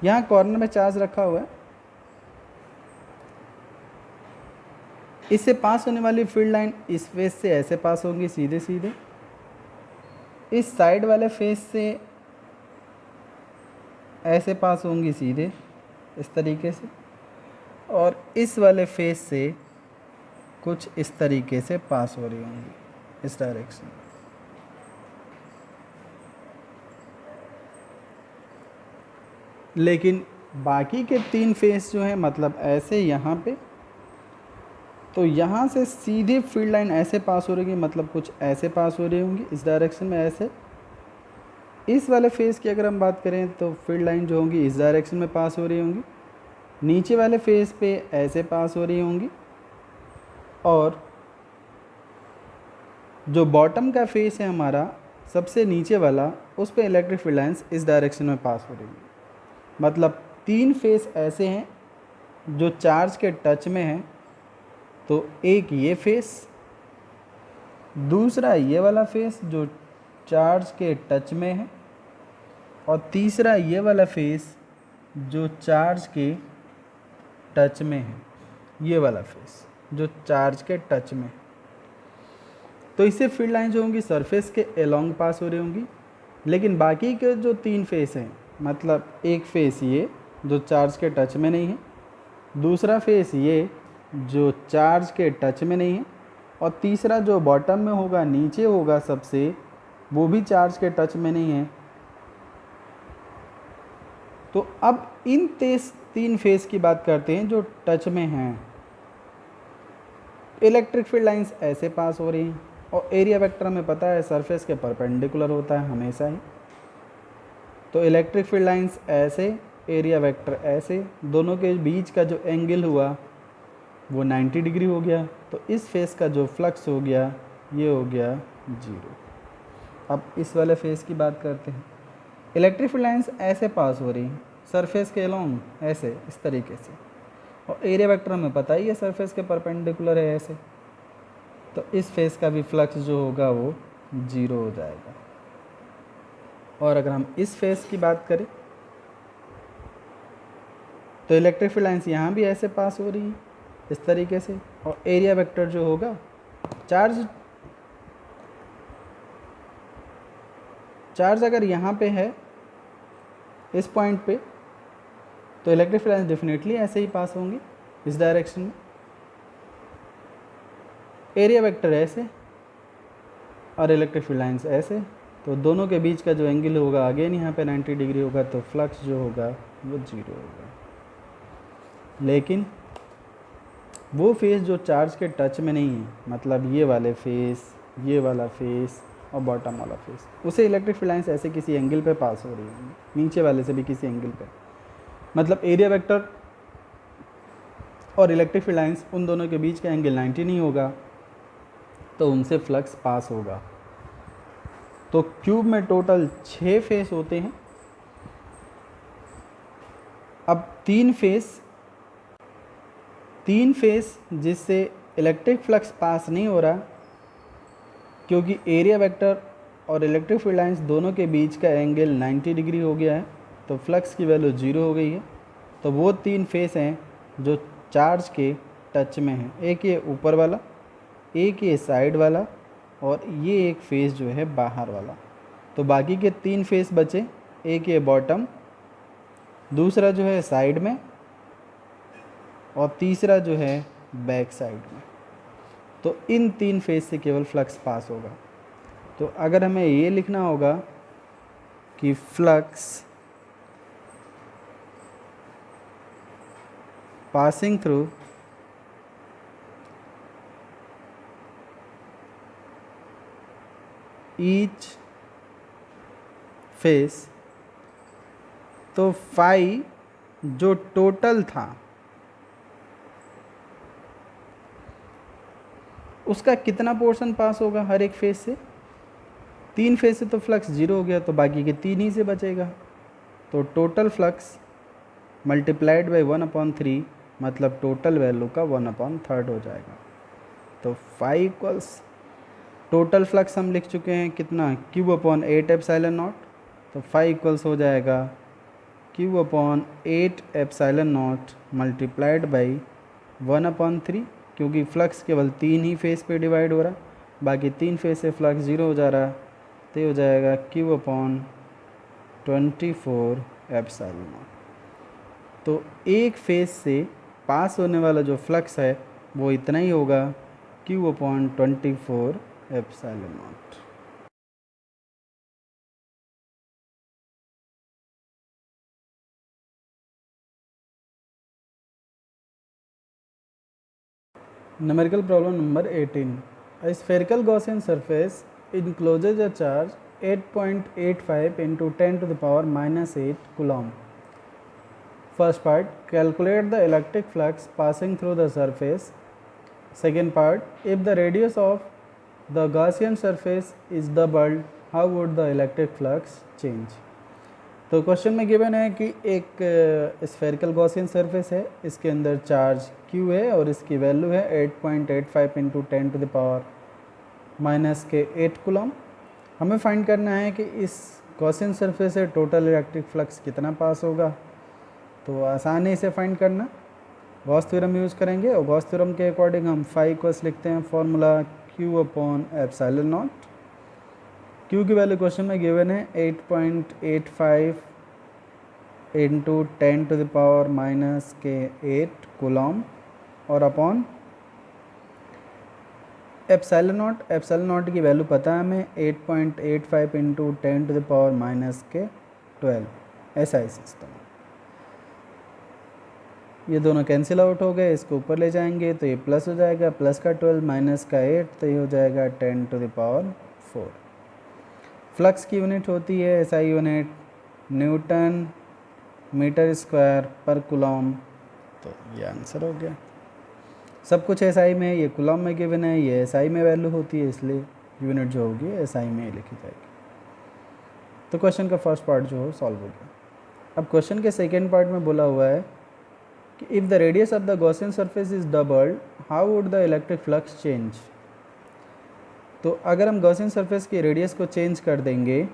यहाँ कॉर्नर में चार्ज रखा हुआ है, इससे पास होने वाली फील्ड लाइन इस फेज से ऐसे पास होंगी सीधे सीधे, इस साइड वाले फेज से ऐसे पास होंगी सीधे इस तरीके से, और इस वाले फेज से कुछ इस तरीके से पास हो रही होंगी इस डायरेक्शन में। लेकिन बाकी के 3 फेस जो हैं, मतलब ऐसे यहाँ पे, तो यहाँ से सीधे फील्ड लाइन ऐसे पास हो रही है, मतलब कुछ ऐसे पास हो रही होंगी इस डायरेक्शन में ऐसे। इस वाले फेस की अगर हम बात करें तो फील्ड लाइन जो होंगी इस डायरेक्शन में पास हो रही होंगी, नीचे वाले फेस पे ऐसे पास हो रही होंगी, और जो बॉटम का फेस है हमारा सबसे नीचे वाला, उस पे इलेक्ट्रिक फील्ड लाइंस इस डायरेक्शन में पास हो रही हैं। मतलब 3 फेस ऐसे हैं जो चार्ज के टच में हैं, तो एक ये फेस, दूसरा ये वाला फेस जो चार्ज के टच में है, और तीसरा ये वाला फेस जो चार्ज के टच में है, ये वाला फेस जो चार्ज के टच में है। तो इससे फील्ड लाइन जो होंगी सरफेस के अलोंग पास हो रही होंगी। लेकिन बाकी के जो 3 फेस हैं, मतलब एक फेस ये जो चार्ज के टच में नहीं है, दूसरा फेस ये जो चार्ज के टच में नहीं है, और तीसरा जो बॉटम में होगा, नीचे होगा सबसे, वो भी चार्ज के टच में नहीं है। तो अब इन तीन फेस की बात करते हैं जो टच में हैं। इलेक्ट्रिक फील्ड लाइंस ऐसे पास हो रही हैं, और एरिया वेक्टर हमें पता है सरफेस के परपेंडिकुलर होता है हमेशा ही। तो इलेक्ट्रिक फील्ड लाइंस ऐसे, एरिया वेक्टर ऐसे, दोनों के बीच का जो एंगल हुआ वो 90 डिग्री हो गया। तो इस फेस का जो फ्लक्स हो गया ये हो गया 0। अब इस वाले फेस की बात करते हैं। इलेक्ट्रिक फील्ड लाइंस ऐसे पास हो रही हैं सरफेस के अलोंग, ऐसे इस तरीके से, और एरिया वेक्टर हमें पता ही है सरफेस के परपेंडिकुलर है ऐसे। तो इस फेस का भी फ्लक्स जो होगा वो 0 हो जाएगा। और अगर हम इस फेस की बात करें तो इलेक्ट्रिक फील्ड लाइंस यहाँ भी ऐसे पास हो रही है इस तरीके से, और एरिया वेक्टर जो होगा, चार्ज अगर यहाँ पे है इस पॉइंट पे, तो इलेक्ट्रिक फील्ड लाइंस डेफिनेटली ऐसे ही पास होंगी इस डायरेक्शन में। एरिया वेक्टर ऐसे और इलेक्ट्रिक फील्ड लाइंस ऐसे, तो दोनों के बीच का जो एंगल होगा अगेन यहाँ पे 90 डिग्री होगा, तो फ्लक्स जो होगा वो 0 होगा। लेकिन वो फेस जो चार्ज के टच में नहीं है, मतलब ये वाले फेस, ये वाला फेस और बॉटम वाला फेस, उसे इलेक्ट्रिक फील्ड लाइंस ऐसे किसी एंगल पे पास हो रही है, नीचे वाले से भी किसी एंगल पे। मतलब एरिया वेक्टर और इलेक्ट्रिक फील्ड लाइंस उन दोनों के बीच का एंगल 90 नहीं होगा, तो उनसे फ्लक्स पास होगा। तो क्यूब में टोटल 6 फेस होते हैं। अब तीन फेस जिससे इलेक्ट्रिक फ्लक्स पास नहीं हो रहा, क्योंकि एरिया वेक्टर और इलेक्ट्रिक फील्ड लाइंस दोनों के बीच का एंगल 90 डिग्री हो गया है, तो फ्लक्स की वैल्यू 0 हो गई है। तो वो तीन फेस हैं जो चार्ज के टच में हैं, एक ये ऊपर वाला, एक ये साइड वाला, और ये एक फेस जो है बाहर वाला। तो बाकी के 3 फेस बचे, एक ये बॉटम, दूसरा जो है साइड में, और तीसरा जो है बैक साइड में। तो इन 3 फेस से केवल फ्लक्स पास होगा। तो अगर हमें ये लिखना होगा कि flux passing through each face, तो फाई जो टोटल था उसका कितना पोर्शन पास होगा हर एक फेस से। 3 फेस से तो फ्लक्स 0 हो गया, तो बाकी के 3 ही से बचेगा। तो टोटल फ्लक्स मल्टीप्लाइड बाई 1/3, मतलब टोटल वैल्यू का 1/3 हो जाएगा। तो फाई इक्वल्स टोटल फ्लक्स हम लिख चुके हैं कितना, Q/8 एप्सिलॉन नॉट। तो फाई इक्वल्स हो जाएगा Q/8 epsilon not multiplied by 1/3, क्योंकि फ्लक्स केवल 3 ही फेस पे डिवाइड हो रहा, बाकी 3 फेस से फ्लक्स 0 हो जा रहा, तो ये हो जाएगा Q/24 एप्सिलॉन नॉट। तो एक फेस से पास होने वाला जो फ्लक्स है वो इतना ही होगा, Q/24 epsilon not. Numerical problem number 18. A spherical Gaussian surface encloses a charge 8.85 into 10 to the power minus 8 coulomb. First part, calculate the electric flux passing through the surface. Second part, if the radius of the Gaussian surface is doubled, how would the electric flux change? तो क्वेश्चन में गिवन है कि एक स्फेरिकल गॉसियन सरफेस है, इसके अंदर चार्ज Q है और इसकी वैल्यू है 8.85 into 10 to the power minus के 8 कूलम। हमें फाइंड करना है कि इस गॉसियन सरफेस से टोटल इलेक्ट्रिक फ्लक्स कितना पास होगा। तो आसानी से फाइंड करना, गॉस थ्योरम यूज़ करेंगे, और गॉस थ्योरम के अकॉर्डिंग हम फाई इक्वल्स लिखते हैं फॉर्मूला Q/एप्सिलॉन नॉट। Q की वैल्यू क्वेश्चन में गिवन है 8.85 into 10 to the power minus के 8 कूलम, और अपॉन एप्सिलॉन नॉट की वैल्यू पता है हमें 8.85 इंटू 10⁻⁻⁻12 ऐसा ही सिस्टम। ये दोनों कैंसिल आउट हो गए, इसको ऊपर ले जाएंगे तो ये प्लस हो जाएगा, प्लस का 12 माइनस का 8 तो ये हो जाएगा 10⁻⁴। फ्लक्स की यूनिट होती है SI unit newton metre square per coulomb. तो ये आंसर हो गया। सब कुछ एसआई में, ये कूलम में गिवन है, ये एसआई में वैल्यू होती है, इसलिए यूनिट जो होगी एसआई में ही लिखी जाएगी। तो क्वेश्चन का फर्स्ट पार्ट जो हो सॉल्व हो गया। अब क्वेश्चन के सेकेंड पार्ट में बोला हुआ है कि if the radius of the Gaussian surface is doubled how would the electric flux change. तो अगर हम गॉसियन सरफेस की रेडियस को चेंज कर देंगे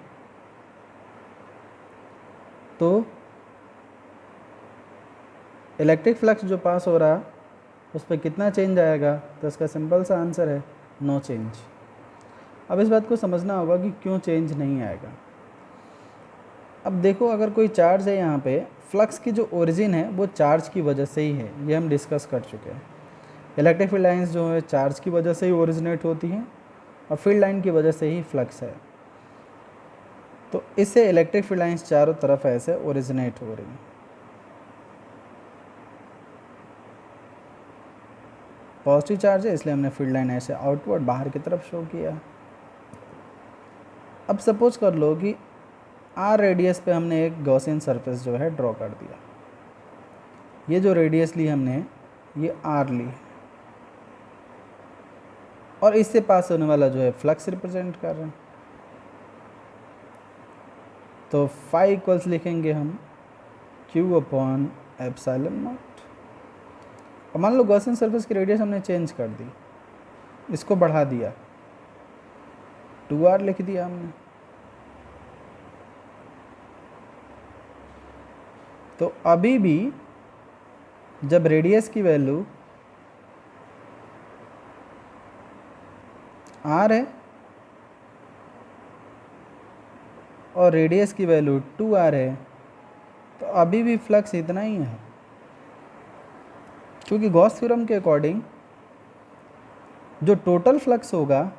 तो इलेक्ट्रिक फ्लक्स जो पास हो रहा उस पर कितना चेंज आएगा। तो इसका सिंपल सा आंसर है नो चेंज। अब इस बात को समझना होगा कि क्यों चेंज नहीं आएगा। अब देखो, अगर कोई चार्ज है यहाँ पे, फ्लक्स की जो ओरिजिन है वो चार्ज की वजह से ही है, ये हम डिस्कस कर चुके हैं। इलेक्ट्रिक फील्ड लाइंस जो है चार्ज की वजह से ही ओरिजिनेट होती हैं और फील्ड लाइन की वजह से ही फ्लक्स है। तो इससे इलेक्ट्रिक फील्ड लाइंस चारों तरफ ऐसे ओरिजिनेट हो रही हैं। पॉजिटिव चार्ज है इसलिए हमने फील्ड लाइन ऐसे आउटवर्ड बाहर की तरफ शो किया। अब सपोज कर लो कि आर रेडियस पे हमने एक गॉसियन सरफेस जो है ड्रॉ कर दिया। ये जो रेडियस ली हमने ये आर ली और इससे पास होने वाला जो है फ्लक्स रिप्रेजेंट कर रहे हैं। तो फाई इक्वल्स लिखेंगे हम Q/ε0। और मान लो गॉसियन सरफेस की रेडियस हमने चेंज कर दी, इसको बढ़ा दिया, 2r लिख दिया हमने। तो अभी भी जब रेडियस की वैल्यू r है और रेडियस की वैल्यू 2r है तो अभी भी फ्लक्स इतना ही है, क्योंकि गॉस थ्योरम के अकॉर्डिंग जो टोटल फ्लक्स होगा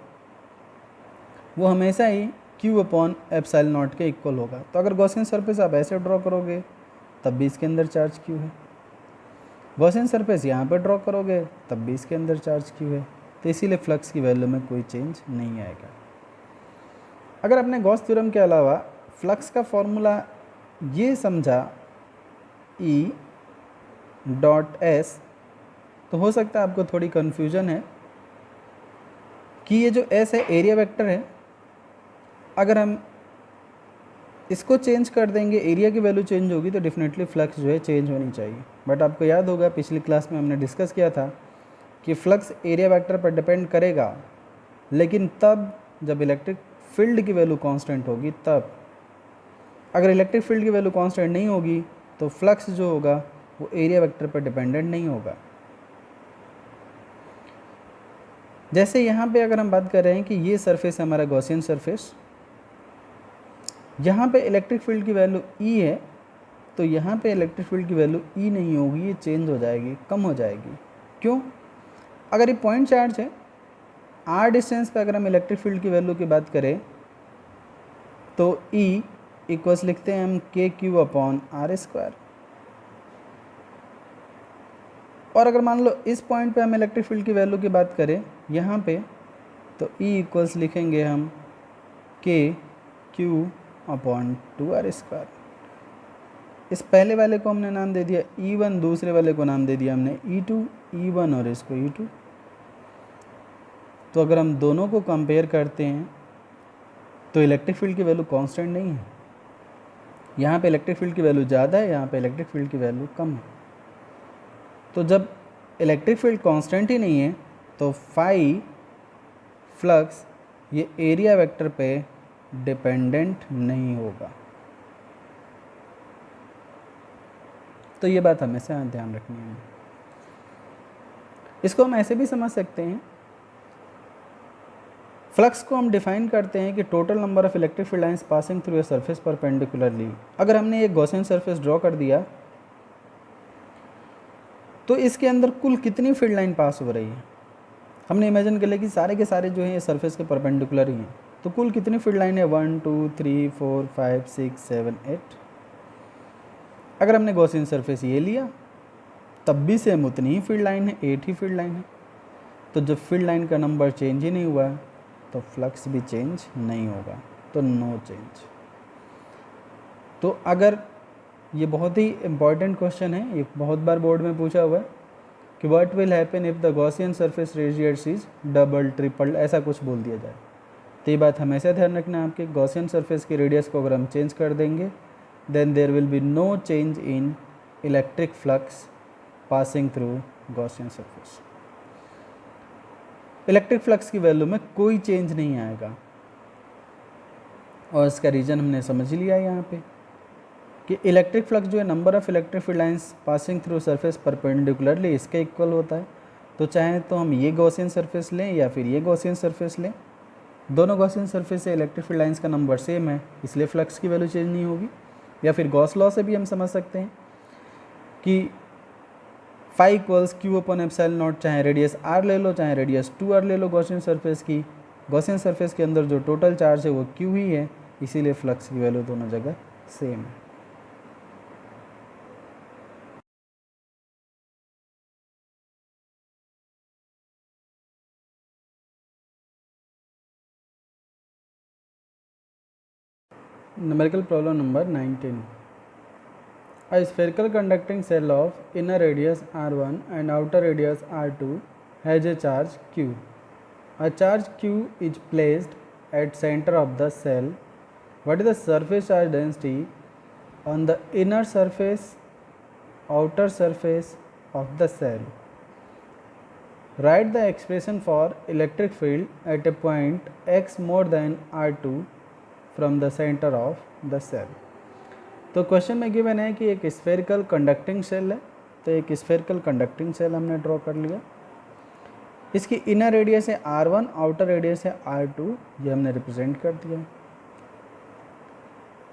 वो हमेशा ही Q/ε0 के इक्वल होगा। तो अगर गॉसियन सरफेस आप ऐसे ड्रॉ करोगे तब भी इसके अंदर चार्ज Q है, गॉसियन सरफेस यहाँ पे ड्रॉ करोगे तब भी इसके अंदर चार्ज Q है। तो इसीलिए फ्लक्स की वैल्यू में कोई चेंज नहीं आएगा। अगर आपने गॉस थ्योरम के अलावा फ्लक्स का फॉर्मूला ये समझा E.S, तो हो सकता है आपको थोड़ी कन्फ्यूजन है कि ये जो S है एरिया वेक्टर है, अगर हम इसको चेंज कर देंगे, एरिया की वैल्यू चेंज होगी तो डेफिनेटली फ्लक्स जो है चेंज होनी चाहिए। बट आपको याद होगा पिछली क्लास में हमने डिस्कस किया था कि फ्लक्स एरिया वेक्टर पर डिपेंड करेगा, लेकिन तब जब इलेक्ट्रिक फील्ड की वैल्यू कांस्टेंट होगी तब। अगर इलेक्ट्रिक फील्ड की वैल्यू कांस्टेंट नहीं होगी तो फ्लक्स जो होगा वो एरिया वेक्टर पर डिपेंडेंट नहीं होगा। जैसे यहाँ पे अगर हम बात कर रहे हैं कि ये सरफेस है हमारा गॉसियन सरफेस, यहाँ पे इलेक्ट्रिक फील्ड की वैल्यू E है, तो यहाँ पे इलेक्ट्रिक फील्ड की वैल्यू E नहीं होगी, ये चेंज हो जाएगी, कम हो जाएगी। क्यों? अगर ये पॉइंट चार्ज है, r डिस्टेंस पे अगर हम इलेक्ट्रिक फील्ड की वैल्यू की बात करें तो E इक्वल्स लिखते हैं हम KQ/r²। और अगर मान लो इस पॉइंट पे हम इलेक्ट्रिक फील्ड की वैल्यू की बात करें यहाँ पे, तो E इक्वल्स लिखेंगे हम KQ/2r²। इस पहले वाले को हमने नाम दे दिया E1, दूसरे वाले को नाम दे दिया हमने E2, E1 और इसको E2। तो अगर हम दोनों को कंपेयर करते हैं तो इलेक्ट्रिक फील्ड की वैल्यू कांस्टेंट नहीं है, यहाँ पे इलेक्ट्रिक फील्ड की वैल्यू ज़्यादा है, यहाँ पे इलेक्ट्रिक फील्ड की वैल्यू कम है। तो जब इलेक्ट्रिक फील्ड कांस्टेंट ही नहीं है तो फाई फ्लक्स ये एरिया वेक्टर पे डिपेंडेंट नहीं होगा। तो ये बात हमेशा ध्यान रखनी है। इसको हम ऐसे भी समझ सकते हैं, फ्लक्स को हम डिफाइन करते हैं कि total number of electric field lines passing through a surface perpendicularly. अगर हमने एक गॉसियन सरफेस ड्रॉ कर दिया तो इसके अंदर कुल कितनी फील्ड लाइन पास हो रही है, हमने इमेजिन कर लिया कि सारे के सारे जो हैं ये सरफेस के परपेंडिकुलर ही हैं, तो कुल कितनी फील्ड लाइन है 1 2 3 4 5 6 7 8। अगर हमने गॉसियन सरफेस ये लिया तब भी सेम उतनी ही फील्ड लाइन है, 8 ही फील्ड लाइन है। तो जब फील्ड लाइन का नंबर चेंज ही नहीं हुआ तो फ्लक्स भी चेंज नहीं होगा, तो नो चेंज। तो अगर ये बहुत ही इम्पॉर्टेंट क्वेश्चन है, ये बहुत बार बोर्ड में पूछा हुआ है कि what will happen if the Gaussian surface radius is double triple, ऐसा कुछ बोल दिया जाए। तो ये बात हमेशा ध्यान रखना आपके, गॉसियन सरफेस की रेडियस को अगर हम चेंज कर देंगे then there will be no change in electric flux passing through Gaussian surface. Electric flux की वैल्यू में कोई चेंज नहीं आएगा, और इसका रीज़न हमने समझ लिया यहाँ पे कि इलेक्ट्रिक फ्लक्स जो है number of electric field lines passing through surface perpendicularly इसके इक्वल होता है। तो चाहे तो हम ये गॉसियन सरफेस लें या फिर ये गॉसियन सरफेस लें, दोनों गॉसियन सरफेस से इलेक्ट्रिक फील्ड लाइंस का नंबर सेम है, इसलिए फ्लक्स की वैल्यू चेंज नहीं होगी। या फिर गॉस लॉ से भी हम समझ सकते हैं कि phi equals q upon epsilon naught, चाहे रेडियस आर ले लो चाहे रेडियस 2r ले लो गॉसियन सरफेस की, गॉसियन सरफेस के अंदर जो टोटल चार्ज है वो क्यू ही है, इसीलिए फ्लक्स की वैल्यू दोनों जगह सेम है। Numerical problem number 19. A spherical conducting cell of inner radius r1 and outer radius r2 has a charge q. A charge q is placed at center of the cell. What is the surface charge density on the inner surface, outer surface of the cell? Write the expression for electric field at a point x more than r2 from the centre of the shell. तो क्वेश्चन में गिवन है कि एक स्फेरिकल कंडक्टिंग सेल है, तो एक स्फेरिकल कंडक्टिंग सेल हमने ड्रॉ कर लिया। इसकी इनर रेडियस है r1, आउटर रेडियस है r2, ये हमने रिप्रेजेंट कर दिया।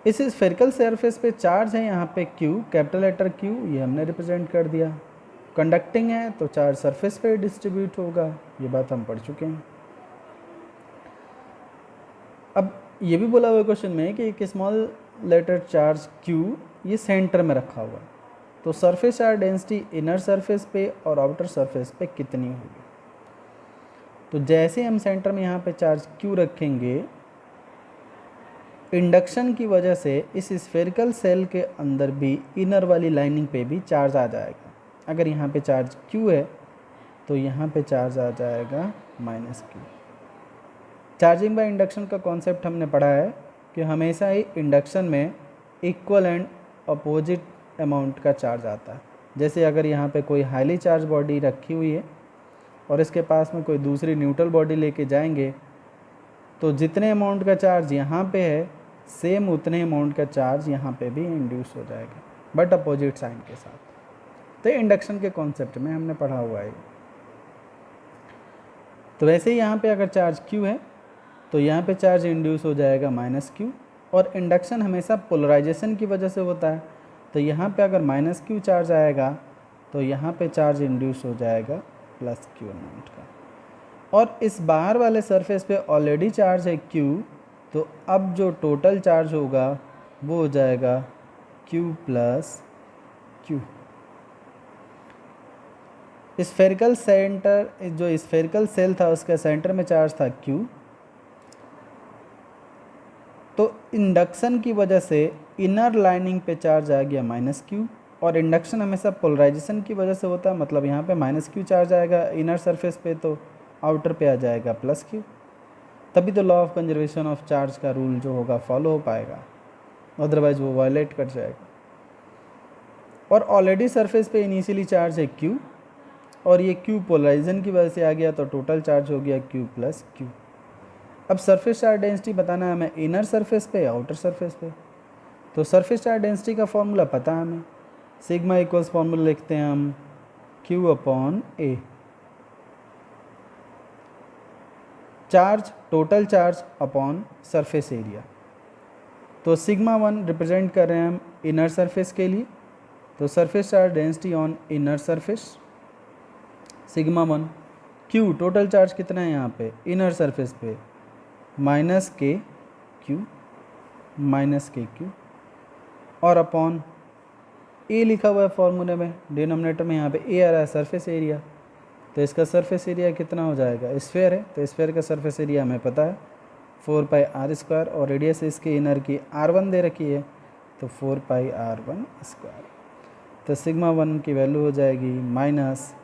इस स्फेरिकल सरफेस पे चार्ज है यहाँ पे q, कैपिटल लेटर q, ये हमने रिप्रेजेंट कर दिया। कंडक्टिंग है तो चार्ज सरफेस पे डिस्ट्रीब्यूट होगा, ये बात हम पढ़ चुके हैं। अब ये भी बोला हुआ क्वेश्चन में कि एक स्मॉल लेटर चार्ज q ये सेंटर में रखा हुआ है, तो surface charge density inner surface पे और आउटर सरफेस पे कितनी होगी। तो जैसे हम सेंटर में यहाँ पे चार्ज q रखेंगे, इंडक्शन की वजह से इस स्फेरिकल सेल के अंदर भी इनर वाली लाइनिंग पे भी चार्ज आ जाएगा। अगर यहाँ पे चार्ज q है तो यहाँ पे चार्ज आ जाएगा -q। चार्जिंग बाय इंडक्शन का कॉन्सेप्ट हमने पढ़ा है कि हमेशा ही इंडक्शन में इक्वल एंड अपोजिट अमाउंट का चार्ज आता है। जैसे अगर यहाँ पे कोई हाईली चार्ज बॉडी रखी हुई है और इसके पास में कोई दूसरी न्यूट्रल बॉडी लेके जाएंगे, तो जितने अमाउंट का चार्ज यहाँ पे है सेम उतने अमाउंट का चार्ज यहाँ पे भी इंड्यूस हो जाएगा, बट अपोजिट साइन के साथ। तो इंडक्शन के कॉन्सेप्ट में हमने पढ़ा हुआ है। तो वैसे ही यहाँ पे अगर चार्ज q है तो यहाँ पे चार्ज इंड्यूस हो जाएगा -q, और इंडक्शन हमेशा पोलराइजेशन की वजह से होता है, तो यहाँ पे अगर -q चार्ज आएगा तो यहाँ पे चार्ज इंड्यूस हो जाएगा +q अमाउंट का। और इस बाहर वाले सरफेस पे ऑलरेडी चार्ज है q, तो अब जो टोटल चार्ज होगा वो हो जाएगा q + q। स्फेरिकल सेंटर, जो स्फेरिकल सेल था उसका सेंटर में चार्ज था q, तो इंडक्शन की वजह से इनर लाइनिंग पे चार्ज आ गया -q, और इंडक्शन हमेशा पोलराइजेशन की वजह से होता है, मतलब यहाँ पे -q चार्ज आएगा इनर सरफेस पे तो आउटर पे आ जाएगा +q। तभी तो law of conservation of charge का रूल जो होगा फॉलो हो पाएगा, अदरवाइज वो वायलेट कर जाएगा। और ऑलरेडी सरफेस पे इनिशियली चार्ज है q, और ये q पोलराइजेशन की वजह से आ गया, तो टोटल चार्ज हो गया q + q। अब सरफेस चार्ज डेंसिटी बताना है हमें इनर सरफेस पे या आउटर सरफेस पे। तो सरफेस चार्ज डेंसिटी का फॉर्मूला पता है हमें, सिग्मा इक्वल्स फॉर्मूला लिखते हैं हम q/a। Charge total charge upon surface area. तो सिग्मा 1 रिप्रेजेंट कर रहे हैं हम इनर सरफेस के लिए, तो surface charge density on inner surface sigma 1 Q total charge कितना है यहाँ पे इनर सरफेस पे माइनस के क्यू और अपॉन ए लिखा हुआ है फॉर्मूले में, डिनोमिनेटर में यहाँ पे ए आ रहा है सरफेस एरिया, तो इसका सरफेस एरिया कितना हो जाएगा, स्फेयर है तो स्फेयर का सरफेस एरिया हमें पता है 4πr² और रेडियस इसके इनर की r1 दे रखी है तो 4πr1²। तो सिग्मा 1 की वैल्यू हो जाएगी minus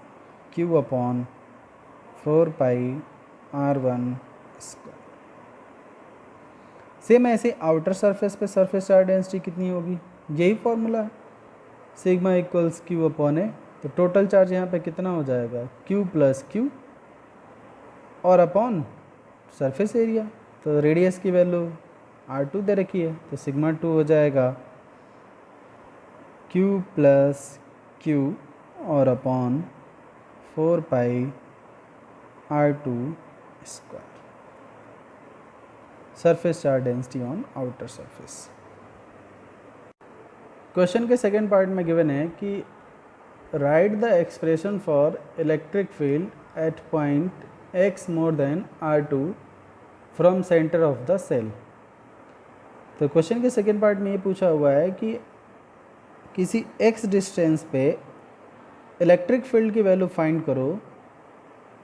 q upon 4πr1²। Same ऐसे आउटर सरफेस पे सरफेस चार्ज डेंसिटी कितनी होगी, यही formula sigma equals q upon a, तो टोटल चार्ज यहाँ पे कितना हो जाएगा क्यू प्लस क्यू और अपॉन सरफेस एरिया, तो रेडियस की वैल्यू r2 दे रखी है तो सिग्मा 2 हो जाएगा क्यू प्लस क्यू और upon 4πr2²। Surface charge density on outer surface. Question के सेकेंड पार्ट में गिवन है कि write the expression for electric field at point x more than r2 from centre of the shell. तो क्वेश्चन के सेकेंड पार्ट में ये पूछा हुआ है कि किसी x डिस्टेंस पे इलेक्ट्रिक फील्ड की वैल्यू फाइंड करो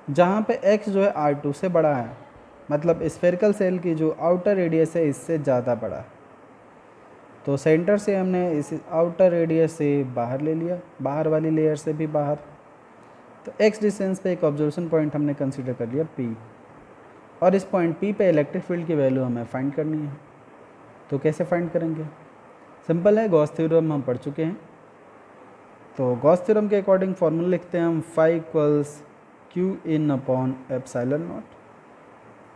जहाँ पे x जो है r2 से बड़ा है, मतलब स्फेरिकल सेल की जो आउटर रेडियस है इससे ज़्यादा बड़ा है। तो सेंटर से हमने इस आउटर रेडियस से बाहर ले लिया, बाहर वाली लेयर से भी बाहर, तो x डिस्टेंस पे एक ऑब्जर्वेशन पॉइंट हमने कंसीडर कर लिया P, और इस पॉइंट P पे इलेक्ट्रिक फील्ड की वैल्यू हमें फाइंड करनी है। तो कैसे फाइंड करेंगे, सिंपल है, गॉस थ्योरम हम पढ़ चुके हैं। तो गॉस थ्योरम के अकॉर्डिंग फॉर्मूला लिखते हैं हम phi equals q in upon epsilon naught.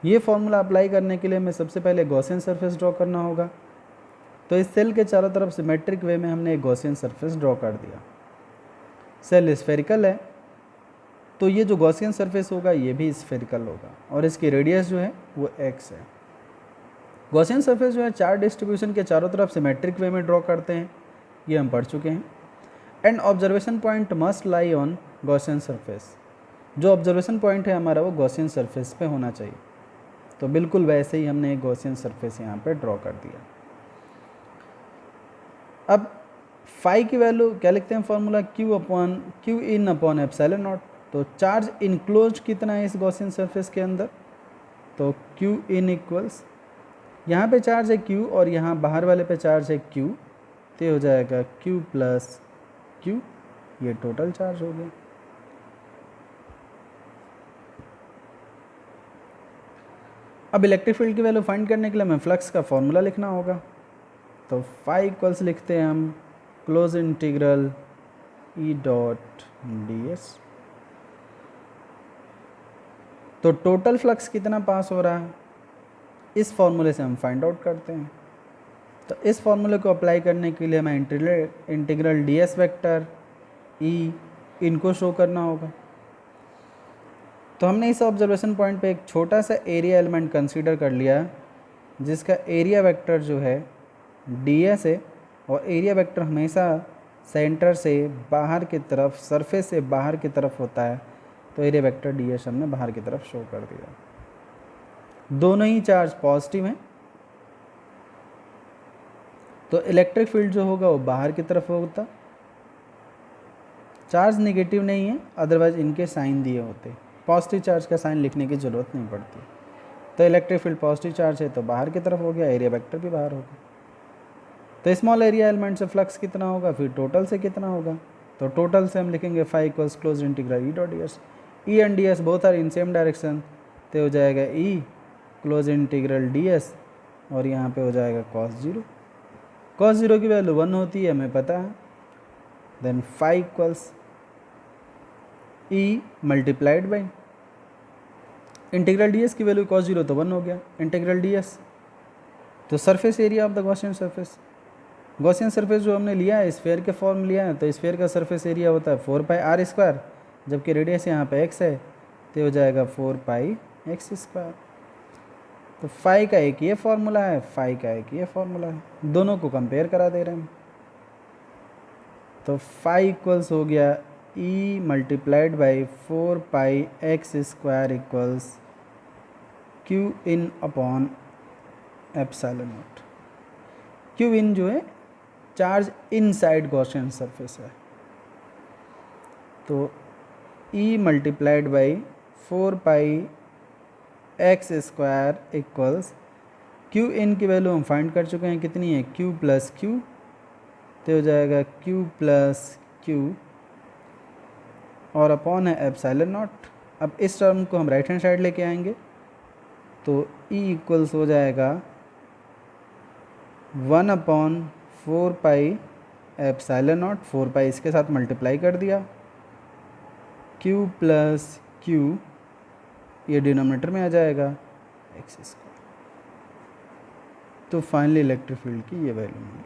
ये फॉर्मूला अप्लाई करने के लिए हमें सबसे पहले गॉसियन सरफेस ड्रॉ करना होगा। तो इस सेल के चारों तरफ सिमेट्रिक वे में हमने एक गॉसियन सरफेस ड्रॉ कर दिया। सेल स्फेरिकल है तो ये जो गॉसियन सरफेस होगा ये भी स्फेरिकल होगा और इसकी रेडियस जो है वो x है। गॉसियन सरफेस जो है चार्ज डिस्ट्रीब्यूशन के चारों तरफ सिमेट्रिक वे में ड्रॉ करते हैं, ये हम पढ़ चुके हैं। And observation point must lie on Gaussian surface, जो ऑब्जर्वेशन पॉइंट है हमारा वो गॉसियन सरफेस पे होना चाहिए। तो बिल्कुल वैसे ही हमने एक गॉसियन सरफेस यहाँ पे ड्रॉ कर दिया। अब फाई की वैल्यू क्या लिखते हैं formula Q in upon epsilon not. तो चार्ज इनक्लोज कितना है इस गॉसियन सरफेस के अंदर, तो क्यू इन इक्वल्स यहाँ पे चार्ज है क्यू और यहाँ बाहर वाले पे चार्ज है क्यू, तो हो जाएगा क्यू प्लस क्यू, ये टोटल चार्ज हो गया। अब इलेक्ट्रिक फील्ड की वैल्यू फाइंड करने के लिए हमें फ्लक्स का फॉर्मूला लिखना होगा। तो फाई इक्वल्स लिखते हैं हम क्लोज इंटीग्रल ई डॉट डी एस। तो टोटल फ्लक्स कितना पास हो रहा है इस फॉर्मूले से हम फाइंड आउट करते हैं। तो इस फॉर्मूले को अप्लाई करने के लिए हमें integral d S vector E इनको शो करना होगा। तो हमने इस ऑब्जर्वेशन पॉइंट पे एक छोटा सा एरिया एलिमेंट कंसीडर कर लिया जिसका एरिया वेक्टर जो है डी एस है, और एरिया वेक्टर हमेशा सेंटर से बाहर की तरफ, सरफेस से बाहर की तरफ होता है, तो एरिया वेक्टर डी एस हमने बाहर की तरफ शो कर दिया। दोनों ही चार्ज पॉजिटिव हैं तो इलेक्ट्रिक फील्ड जो होगा वो बाहर की तरफ होता, चार्ज नेगेटिव नहीं है अदरवाइज इनके साइन दिए होते, पॉजिटिव चार्ज का साइन लिखने की ज़रूरत नहीं पड़ती। तो इलेक्ट्रिक फील्ड पॉजिटिव चार्ज है तो बाहर की तरफ हो गया, एरिया वेक्टर भी बाहर होगा। तो स्मॉल एरिया एलिमेंट से फ्लक्स कितना होगा, फिर टोटल से कितना होगा, तो टोटल से हम लिखेंगे phi equals close integral E dot d s. E and d s both are in same direction, तो हो जाएगा E close integral d s और यहाँ पे हो जाएगा कॉस जीरो। कॉस जीरो की वैल्यू 1 होती है हमें पता है। Then phi equals E multiplied by integral d s की वैल्यू कॉस जीरो तो 1 हो गया, इंटीग्रल डी एस तो surface area of the Gaussian surface. Gaussian surface जो हमने लिया है स्फेयर के फॉर्म लिया है, तो स्फेयर का सरफेस एरिया होता है 4πr², जबकि रेडियस यहाँ पे x है तो हो जाएगा 4πx²। तो फाई का एक ये फॉर्मूला है, फाई का एक ये फॉर्मूला है, दोनों को कंपेयर करा दे रहे हैं। तो फाई इक्वल्स हो गया e multiplied by 4π(x² equals q in upon epsilon naught. Q in जो है चार्ज इनसाइड गॉसियन सरफेस है, तो e multiplied by 4π(x² equals q in की वैल्यू हम फाइंड कर चुके हैं, कितनी है q प्लस क्यू, तो हो जाएगा q प्लस क्यू और अपॉन है एप्सिलॉन नॉट। अब इस टर्म को हम राइट हैंड साइड लेके आएंगे तो E इक्वल्स हो जाएगा 1/4π एप्सिलॉन नॉट, 4π इसके साथ मल्टीप्लाई कर दिया, q प्लस क्यू ये डिनोमिनेटर में आ जाएगा x²। तो फाइनली इलेक्ट्रिक फील्ड की ये वैल्यू मिली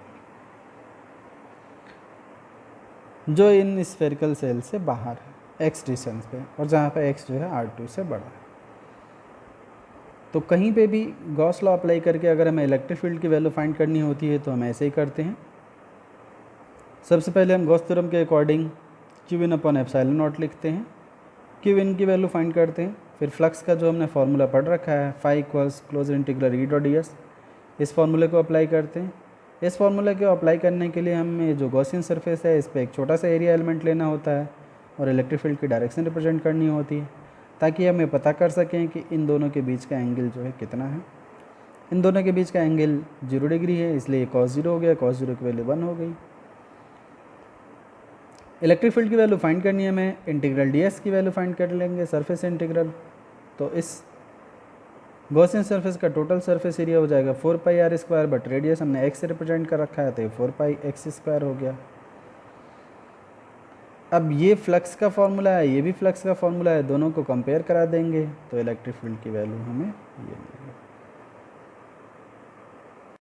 जो इन स्फेरिकल सेल से बाहर है x डिस्टेंस पे, और जहाँ पे x जो है R2 से बड़ा है। तो कहीं पे भी गॉस लॉ अप्लाई करके अगर हमें इलेक्ट्रिक फील्ड की वैल्यू फाइंड करनी होती है तो हम ऐसे ही करते हैं। सबसे पहले हम गॉस थ्योरम के according Q in upon epsilon not लिखते हैं, क्यू इन की वैल्यू फाइंड करते हैं, फिर फ्लक्स का जो हमने फार्मूला पढ़ रखा है फाई इक्वल्स क्लोज इंटीग्रल ई डॉट डी एस, इस फार्मूले को अप्लाई करते हैं। इस फार्मूले को अप्लाई करने के लिए हमें जो गॉसियन सरफेस है इस पर एक छोटा सा एरिया एलिमेंट लेना होता है और इलेक्ट्रिक फील्ड की डायरेक्शन रिप्रेजेंट करनी होती है, ताकि हमें पता कर सकें कि इन दोनों के बीच का एंगल जो है कितना है। इन दोनों के बीच का एंगल 0 डिग्री है, इसलिए cos 0 हो गया, cos 0 की वैल्यू 1 हो गई। इलेक्ट्रिक फील्ड की वैल्यू फाइंड करनी है हमें, इंटीग्रल ds की वैल्यू फाइंड कर लेंगे, सरफेस इंटीग्रल। तो इस गॉसियन सरफेस का टोटल सरफेस एरिया हो जाएगा 4πr², बट रेडियस हमने x से रिप्रेजेंट कर रखा है तो ये 4πx² हो गया। अब ये फ्लक्स का फॉर्मूला है, ये भी फ्लक्स का फॉर्मूला है, दोनों को कंपेयर करा देंगे तो इलेक्ट्रिक फील्ड की वैल्यू हमें ये मिलेगी।